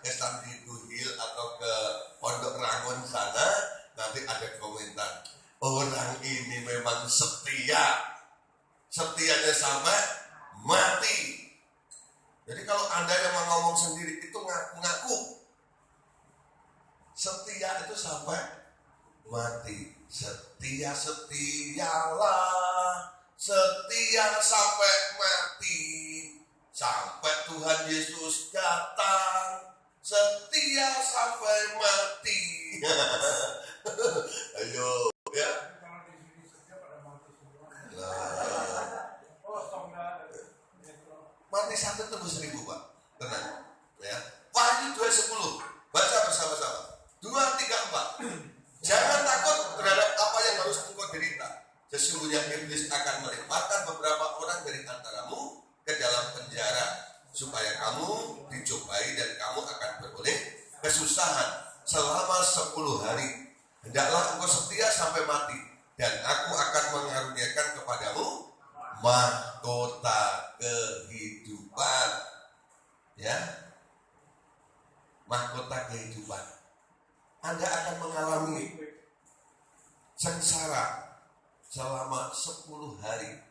ke Sandiaga Hill atau ke Pondok Rangon sana, nanti ada komentar, orang ini memang setia, setianya sampai mati. Jadi kalau Anda yang mau ngomong sendiri itu ngaku-ngaku, setia itu sampai mati. Setia-setialah, setia sampai mati. sampai Tuhan Yesus datang, setia sampai mati. Ayo, ya. Kalau di sini saja pada mati semua. Nah, Kosong dah. mati 1 tunggu 1000, Pak. Tenang, ya. Wahyu 2:10. Baca bersama-sama. 2, 3, 4. Jangan takut terhadap apa yang harus engkau derita. Sesungguhnya iblis akan melemparkan beberapa orang dari antaramu ke dalam penjara, supaya kamu dicobai dan kamu akan beroleh kesusahan selama 10 hari. Hendaklah engkau setia sampai mati, dan aku akan mengaruniakan kepadamu mahkota kehidupan. Ya, mahkota kehidupan. Anda akan mengalami sengsara selama 10 hari.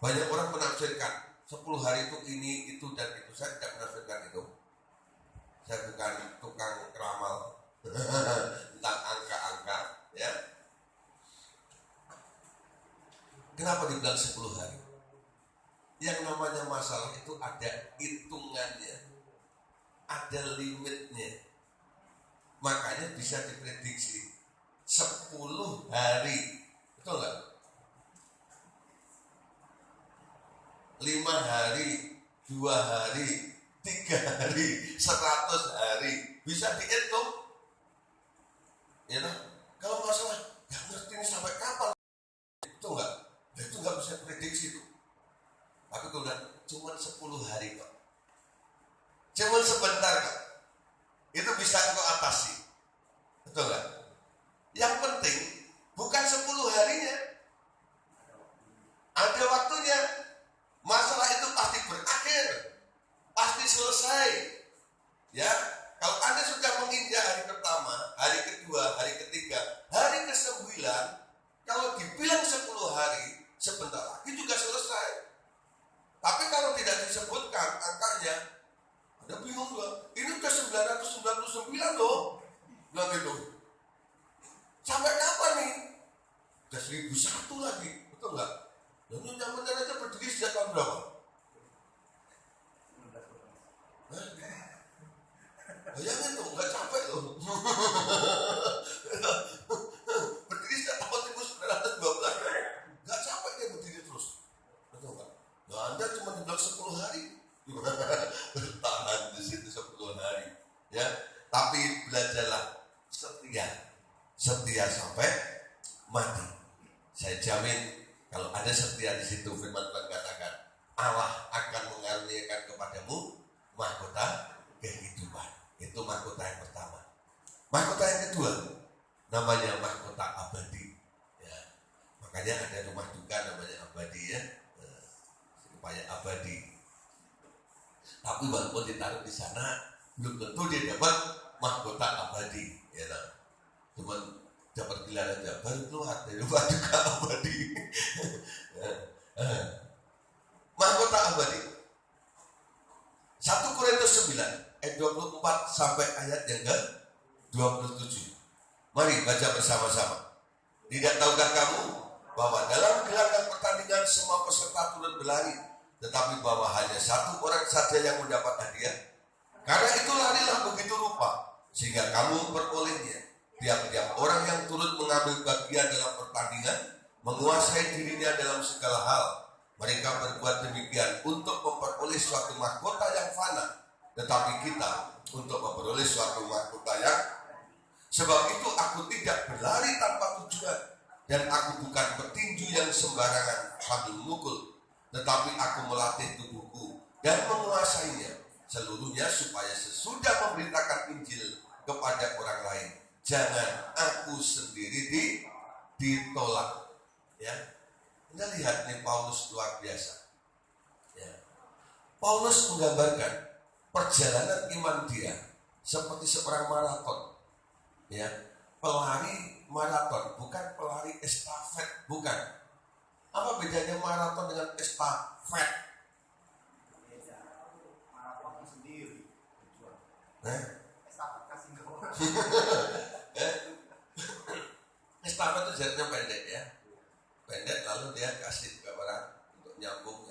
Banyak orang menafsirkan 10 hari itu ini, itu, dan itu. Saya tidak menafsirkan itu. Saya bukan tukang ramal tentang angka-angka, ya. Kenapa dibilang 10 hari? Yang namanya masalah itu ada hitungannya, ada limitnya. Makanya bisa diprediksi 10 hari. Betul nggak? 5 hari, 2 hari, 3 hari, 100 hari. Bisa dihitung. Ya, kalau masalah nggak ngerti ini sampai kapan, itu nggak? Itu nggak bisa prediksi itu. Tapi kalau cuma 10 hari kok, cuma sebentar kok, itu bisa engkau atasi. Betul nggak? Yang penting bukan 10 harinya, ada waktunya. Masalah itu pasti berakhir, pasti selesai. Ya, kalau Anda sudah menginjak hari pertama, hari kedua, hari ketiga, hari ke-9, kalau dibilang 10 hari, sebentar lagi juga selesai. Tapi kalau tidak disebutkan angkanya, Anda bingung loh. Ini udah 999 loh, bilang gitu. Sampai kapan nih? Udah 1001 lagi, betul nggak? Dan yang benar aja berdiri sejak tahun berapa? Bayangin tuh, nggak capek loh. Berdiri sejak tahun 1912, nggak capek dia berdiri terus, betul nggak? Nah, Anda cuma dibilang 10 hari, bertahan di situ 10 hari, ya. Tapi belajarlah setia sampai mati. Saya jamin kalau Anda setia di situ, firman Tuhan katakan, Allah akan mengaruniakan kepadamu mahkota kehidupan. Itu mahkota yang pertama. Mahkota yang kedua, namanya mahkota abadi. Ya. Makanya ada rumah duka namanya abadi, ya, supaya abadi. Tapi walaupun ditaruh di sana, belum tentu dia dapat mahkota abadi. Ya, nah. Cuman dapat gelar aja, baru keluar dari rumah duka abadi. Mahkota abadi. 1 Korintus 9 ayat 24 sampai ayat yang ke-27. Mari baca bersama-sama. Tidak tahukah kamu bahwa dalam gelanggang pertandingan semua peserta turut berlari, tetapi bahwa hanya 1 orang saja yang mendapat hadiah? Karena itu larilah begitu rupa, sehingga kamu berolehnya. Tiap-tiap orang yang turut mengambil bagian dalam pertandingan menguasai dirinya dalam segala hal. Mereka berbuat demikian untuk memperoleh suatu mahkota yang fana, tetapi kita untuk memperoleh suatu mahkota yang. Sebab itu aku tidak berlari tanpa tujuan, dan aku bukan petinju yang sembarangan sambil memukul, tetapi aku melatih tubuhku dan menguasainya seluruhnya, supaya sesudah memberitakan Injil kepada orang lain, jangan aku sendiri ditolak. Ya, Anda lihat nih, Paulus luar biasa. Ya. Paulus menggambarkan perjalanan iman dia seperti seorang maraton. Ya, pelari maraton, bukan pelari estafet, bukan. Apa bedanya maraton dengan estafet? Maraton sendiri. Estafet itu jaraknya pendek, ya. Pendek, lalu dia kasih ke orang untuk nyambung.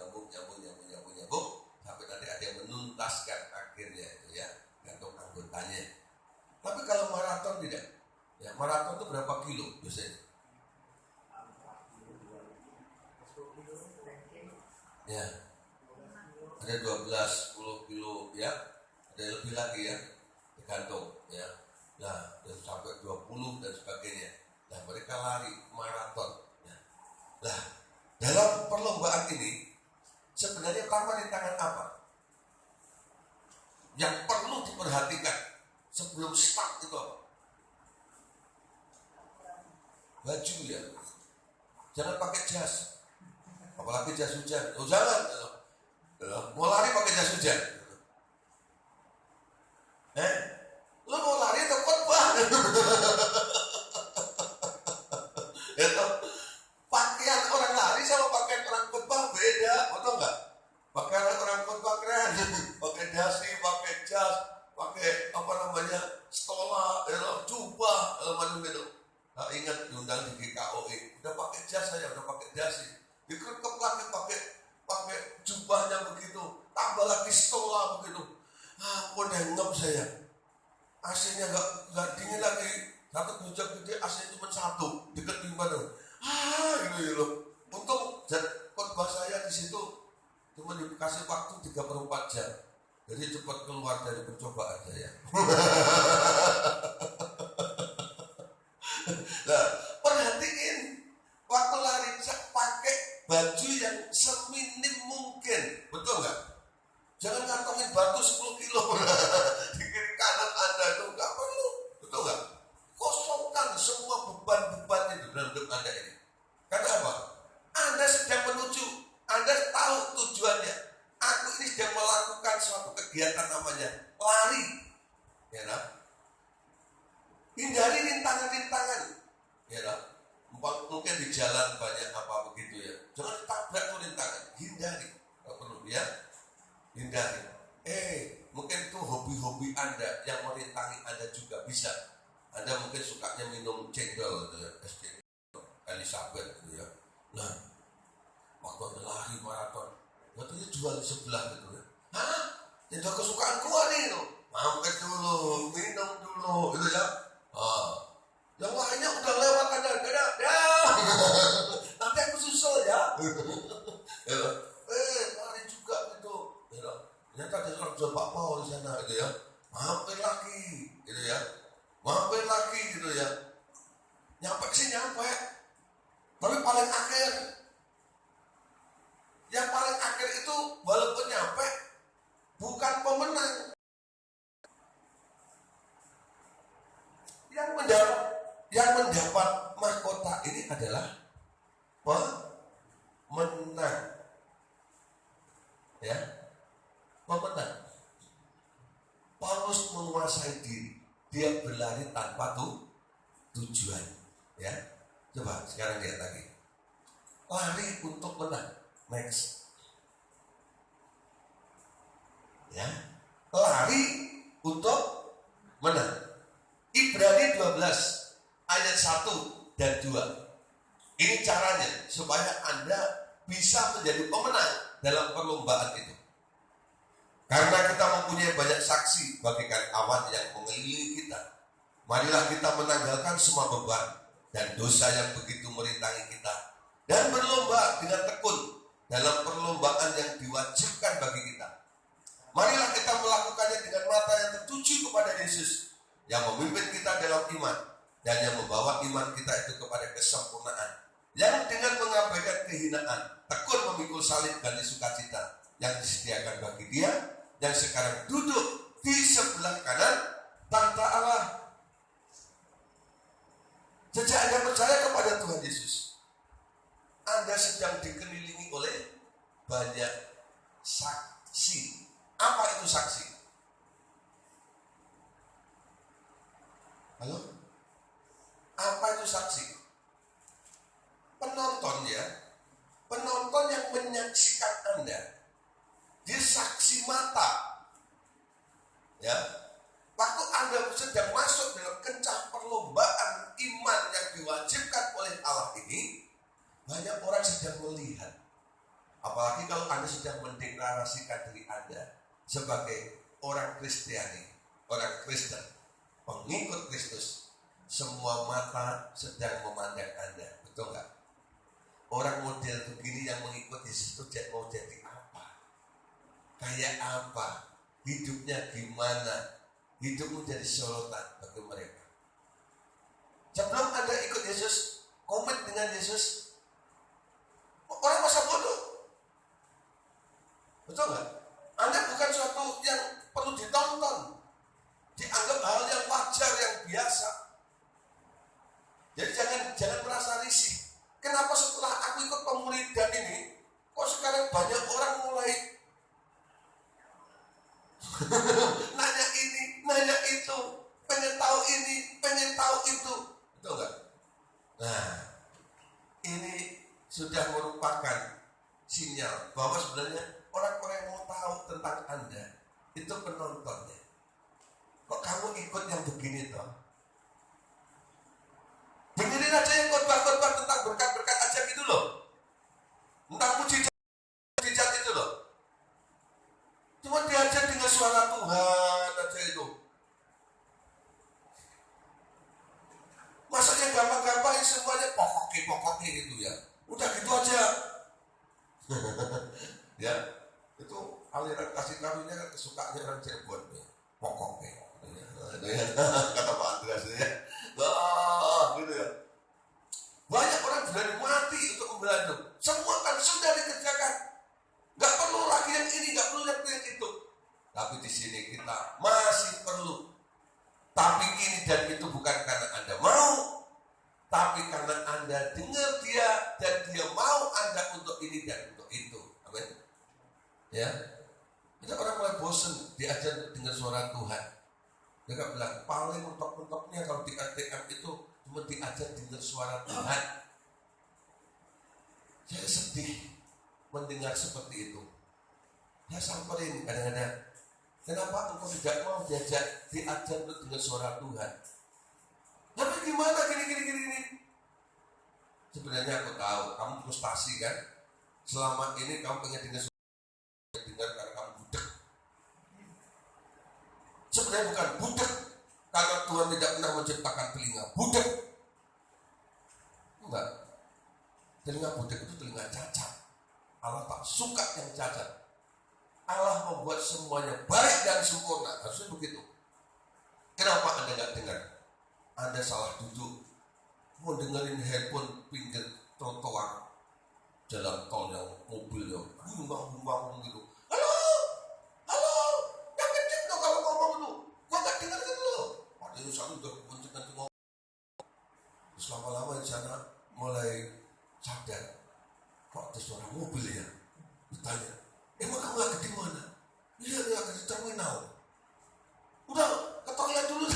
dituntaskan akhirnya itu ya, gantung anggotanya. Tapi kalau maraton tidak, ya maraton itu berapa kilo biasanya? Ya, ada 12, 10 kilo ya, ada lebih lagi ya, tergantung ya. Nah, dan sampai 20 dan sebagainya. Nah, mereka lari maraton. Ya. Nah, dalam perlombaan ini sebenarnya tangan di tangan apa yang perlu diperhatikan sebelum start itu apa? Baju ya, jangan pakai jas, apalagi jas hujan. Oh jangan, mau lari pakai jas hujan. Lu mau lari atau khotbah? Itu pakaian orang lari sama pakaian orang khotbah beda, betul nggak? Pakaian orang khotbah keren, pakai dasi, pakai jas, pakai apa namanya stola, jubah, macam itu. Nah, ingat diundang di GKOE, udah pakai jas saya, udah pakai dasi, dikekep lagi pakai jubahnya begitu, tambah lagi stola begitu. Udah ngep saya. AC-nya nggak dingin lagi, satu bujak gede, AC cuma satu, deket timbangan. Gitu loh. Untung khotbah saya di situ cuma dikasih waktu 34 jam, jadi cepat keluar dari percobaan saya. Nah, perhatiin waktu lari pakai baju yang seminim mungkin, betul nggak? Jangan ngantongin batu 10 kilo di kiri kanan Anda, itu nggak perlu, betul nggak? Kosongkan semua beban-beban itu dalam hidup Anda ini. Karena apa? Anda sedang menuju, Anda tahu tujuannya. Aku ini sedang melakukan suatu kegiatan namanya lari, ya nah? Hindari rintangan-rintangan, ya nah? Mungkin di jalan banyak apa begitu ya. Jangan tabrak tuh rintangan, hindari. Nggak perlu ya. Hindari. Mungkin itu hobi-hobi Anda yang merintangi Anda juga bisa. Anda mungkin sukanya minum cendol gitu ya, es cendol Elizabeth gitu ya. Nah, waktu Anda lari maraton, katanya jual di sebelah gitu ya. Cendol kesukaan gua nih tuh. Mampir dulu, minum dulu gitu ya. Yang lainnya udah lewat Anda, nanti aku susul ya. Lari juga gitu. Ternyata ada orang jual bakpao di sana gitu ya. Mampir lagi gitu ya. Mampir lagi gitu ya. Nyampe sih nyampe. Tapi paling akhir. Yang paling akhir itu walaupun nyampe bukan pemenang. Yang mendapat mahkota ini adalah pemenang. Ya. Pemenang. Paulus menguasai diri. Dia berlari tanpa tujuan. Ya. Coba sekarang lihat lagi. Lari untuk menang. Next. Ya. Lari untuk menang. Ibrani 12 ayat 1 dan 2. Ini caranya supaya Anda bisa menjadi pemenang dalam perlombaan itu. Karena kita mempunyai banyak saksi bagaikan awan yang mengelilingi kita. Marilah kita menanggalkan semua beban dan dosa yang begitu merintangi kita, dan berlomba dengan tekun dalam perlombaan yang diwajibkan bagi kita. Marilah kita melakukannya dengan mata yang tertuju kepada Yesus, yang memimpin kita dalam iman, dan yang membawa iman kita itu kepada kesempurnaan, yang dengan mengabaikan kehinaan, tekun memikul salib dan sukacita yang disediakan bagi Dia yang sekarang duduk di sebelah kanan tahta Allah. Sejak Anda percaya kepada Tuhan Yesus, Anda sedang dikelilingi oleh banyak saksi. Apa itu saksi? Halo? Apa itu saksi? Penonton ya. Penonton yang menyaksikan Anda. Dia saksi mata. Ya. Waktu Anda sedang masuk dalam kencang perlombaan iman yang diwajibkan oleh Allah ini, banyak orang sedang melihat. Apalagi kalau Anda sedang mendeklarasikan diri Anda sebagai orang Kristiani, orang Kristen, pengikut Kristus, semua mata sedang memandang Anda, betul nggak? Orang model begini yang mengikut Yesus itu mau jadi apa? Kayak apa? Hidupnya gimana? Hidupmu jadi sorotan bagi mereka. Sebelum Anda ikut Yesus, komit dengan Yesus, orang masa bodoh. Betul nggak? Anda bukan suatu yang perlu ditonton, dianggap hal yang wajar, yang biasa. Jadi jangan merasa risih. Kenapa setelah aku ikut pemuridan ini, kok sekarang banyak orang mulai nanya ini, nanya itu, pengen tahu ini, pengen tahu itu, betul nggak? Nah, ini sudah merupakan sinyal bahwa sebenarnya orang-orang yang mau tahu tentang Anda itu penontonnya. Kok kamu ikut yang begini toh? Dengerin aja yang khotbah-khotbah tentang berkat-berkat aja gitu loh, tentang mujizat itu loh. Cuma diajar dengan suara Tuhan aja itu. Masa yang gampang-gampang semuanya pokoknya gitu ya. Udah gitu aja. Ya, itu aliran kasih karunia kan kesukaannya orang Cirebon ya. Pokoknya. Kata Pak Andreas ya. Gitu ya. Banyak orang berani mati untuk membela hidup. Semua kan sudah dikerjakan. Gak perlu lagi yang ini, gak perlu yang itu. Tapi di sini kita masih perlu. Tapi ini dan itu bukan karena Anda mau, tapi karena Anda dengar dia dan dia mau Anda untuk ini dan untuk itu. Amin. Ya. Itu orang mulai bosan diajar dengar suara Tuhan. Dia bilang paling mentok-mentoknya kalau di ATM itu cuma diajar dengar suara Tuhan. Saya sedih mendengar seperti itu. Ya samperin kadang-kadang. Kenapa engkau tidak mau diajar untuk dengar suara Tuhan? Tapi gimana gini? Sebenarnya aku tahu kamu frustasi kan. Selama ini kamu pengen dengar karena kamu budak. Sebenarnya bukan budak karena Tuhan tidak pernah menciptakan telinga. Budak. Enggak. Telinga budak itu telinga cacat. Allah tak suka yang cacat. Allah membuat semuanya baik dan sempurna. Harusnya begitu. Kenapa Anda nggak dengar? Anda salah duduk. Mau dengerin handphone pinggir trotoar, jalan tol yang mobil yang bumbang gitu. Halo, yang kenceng dong kalau ngomong lu. Gua nggak dengar gitu. Padahal satu udah kenceng ngomong. Terus lama-lama di sana mulai sadar. Kok ada suara mobil ya? Bertanya, emang kamu lagi di mana? Iya, lagi di terminal. Udah, ke toilet dulu.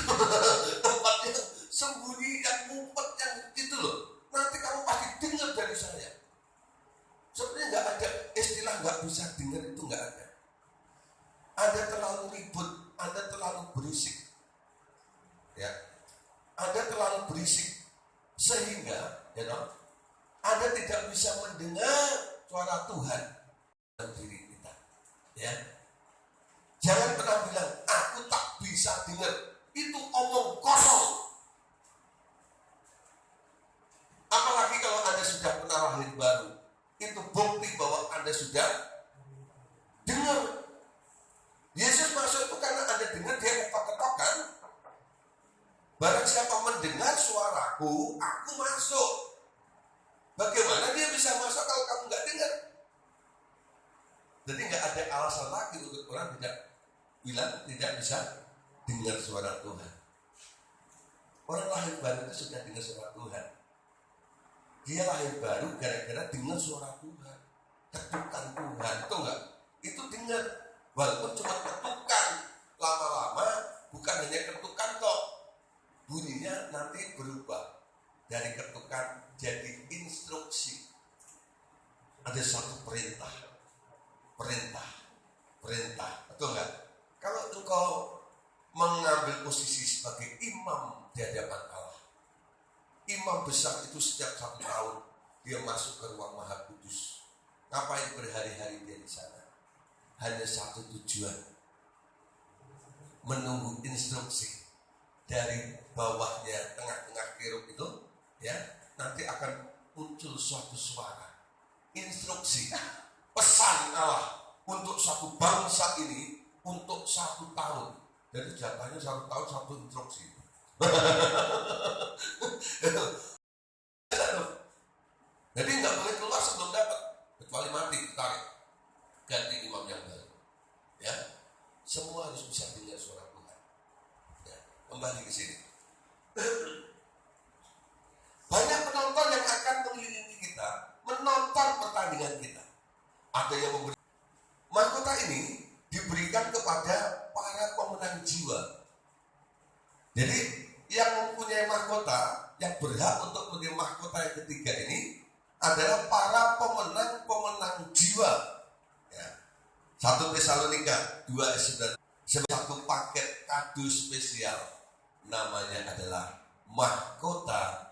Tempatnya sembunyi yang ngumpet yang itu loh. Nanti kamu pasti dengar dari saya. Sebenarnya nggak ada istilah nggak bisa dengar itu nggak ada. Anda terlalu ribut, Anda terlalu berisik. Ya, Anda terlalu berisik sehingga, ya know, Anda tidak bisa mendengar suara Tuhan dalam diri kita. Ya, jangan pernah bilang aku tak bisa dengar. Itu omong kosong. Apalagi kalau Anda sudah pernah lahir baru, itu bukti bahwa Anda sudah dengar. Yesus masuk itu karena Anda dengar, dia ketok-ketok kan. Barang siapa mendengar suaraku, aku masuk. Bagaimana dia bisa masuk kalau kamu nggak dengar? Jadi nggak ada alasan lagi untuk orang tidak bilang tidak bisa dengar suara Tuhan. Orang lahir baru itu sudah dengar suara Tuhan. Dia lahir baru gara-gara dengar suara Tuhan, ketukan Tuhan, itu enggak? Itu dengar, walaupun cuma ketukan, lama-lama bukan hanya ketukan kok, bunyinya nanti berubah dari ketukan jadi instruksi. Ada satu perintah, betul enggak? Kalau engkau mengambil posisi sebagai imam di hadapan Allah, imam besar itu setiap 1 tahun dia masuk ke ruang Maha Kudus. Ngapain berhari-hari dia di sana? Hanya satu tujuan, menunggu instruksi dari bawahnya, tengah-tengah kerub itu, ya, nanti akan muncul suatu suara, instruksi, pesan Allah untuk satu bangsa ini untuk 1 tahun. Jadi jatahnya 1 tahun 1 instruksi. Jadi nggak boleh keluar sebelum dapat, kecuali mati ditarik, ganti imam yang baru. Ya, semua harus bisa dengar suara Tuhan. Ya, kembali ke sini. Banyak penonton yang akan mengelilingi kita, menonton pertandingan kita. Ada yang memberi mahkota ini diberikan kepada para pemenang jiwa. Jadi yang mempunyai mahkota, yang berhak untuk menerima mahkota yang ketiga ini adalah para pemenang jiwa. Ya. 1 Tesalonika 2:9, satu paket kado spesial, namanya adalah mahkota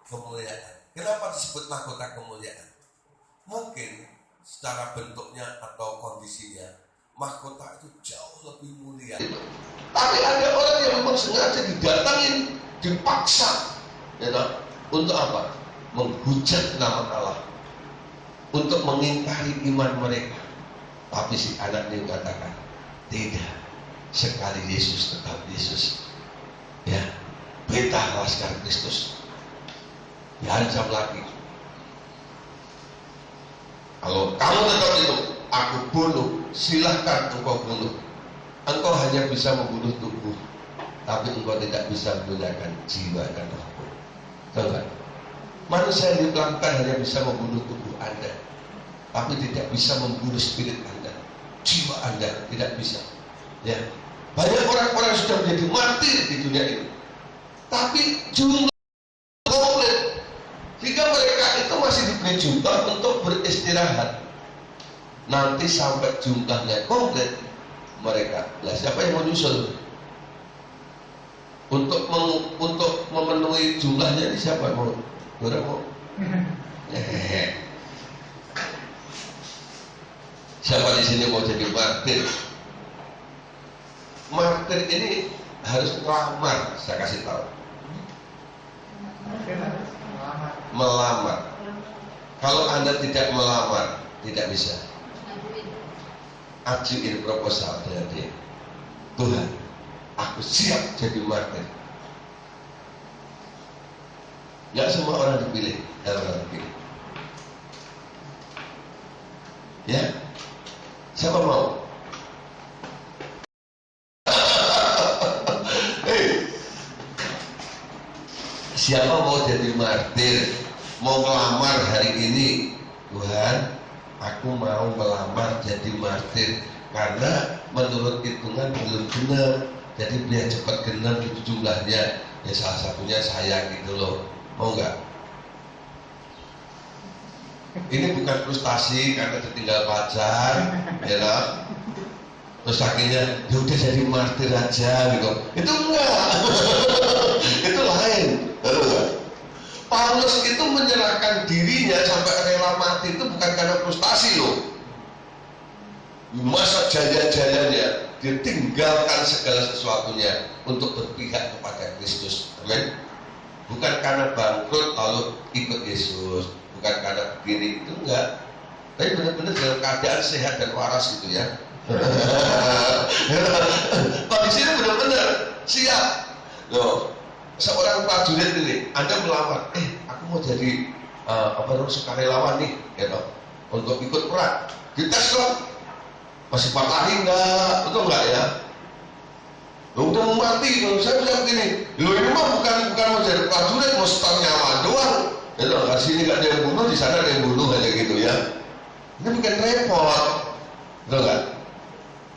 kemuliaan. Kenapa disebut mahkota kemuliaan? Mungkin secara bentuknya atau kondisinya mahkota itu jauh lebih mulia. Tapi ada orang yang memang sengaja didatangin, dipaksa, ya, untuk apa? Menghujat nama Allah, untuk mengingkari iman mereka. Tapi si anaknya katakan, tidak, sekali Yesus tetap Yesus. Ya, beta Laskar Kristus. Diancam lagi. Kalau kamu tetap itu, aku bunuh. Silahkan engkau bunuh. Engkau hanya bisa membunuh tubuh, tapi engkau tidak bisa menggunakan jiwa dan rohmu. Tahu nggak? Manusia yang dipelangkan hanya bisa membunuh tubuh Anda, tapi tidak bisa membunuh spirit Anda, jiwa Anda tidak bisa. Ya, banyak orang-orang sudah menjadi martir di dunia ini, tapi jumlah komplit, sehingga mereka itu masih diberi jumlah untuk beristirahat. Nanti sampai jumlahnya komplit, mereka, lah siapa yang mau nyusul? Untuk memenuhi jumlahnya ini siapa yang mau? Orang mau? Siapa di sini mau jadi martir? Martir ini harus melamar, saya kasih tahu. Melamar. Kalau Anda tidak melamar, tidak bisa. Ajuin proposal dengan dia. Tuhan, aku siap jadi martir. Gak semua orang dipilih, orang dipilih. Ya, siapa mau? Siapa mau jadi martir? Mau melamar hari ini? Tuhan, aku mau melamar jadi martir karena menurut hitungan belum genap. Jadi biar cepat genap itu jumlahnya. Ya salah satunya saya gitu loh. Mau nggak? Ini bukan frustasi karena ditinggal pacar, ya lah. Terus akhirnya ya udah jadi martir aja gitu. Itu enggak. Itu lain. Paulus itu menyerahkan dirinya sampai rela mati itu bukan karena frustasi loh. Masa jaya-jayanya dia tinggalkan segala sesuatunya untuk berpihak kepada Kristus. Amin. Bukan karena bangkrut lalu ikut Yesus, bukan karena begini, itu enggak. Tapi benar-benar dalam keadaan sehat dan waras gitu ya. Kondisinya benar-benar siap. Loh, seorang prajurit ini, Anda melamar, aku mau jadi sukarelawan nih, gitu, untuk ikut perang. Dites dong, masih patah enggak, betul enggak ya? Lo udah mau mati, kalau saya bilang begini, lo ini mah bukan mau jadi prajurit, mau setor nyawa doang. Ya loh, di sini nggak ada yang bunuh, di sana ada yang bunuh aja gitu ya. Ini bukan repot, betul nggak?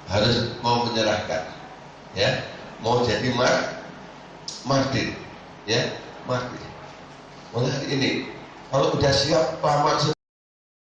Harus mau menyerahkan, ya, mau jadi martir, ya, martir. Mulai hari ini, kalau udah siap lamar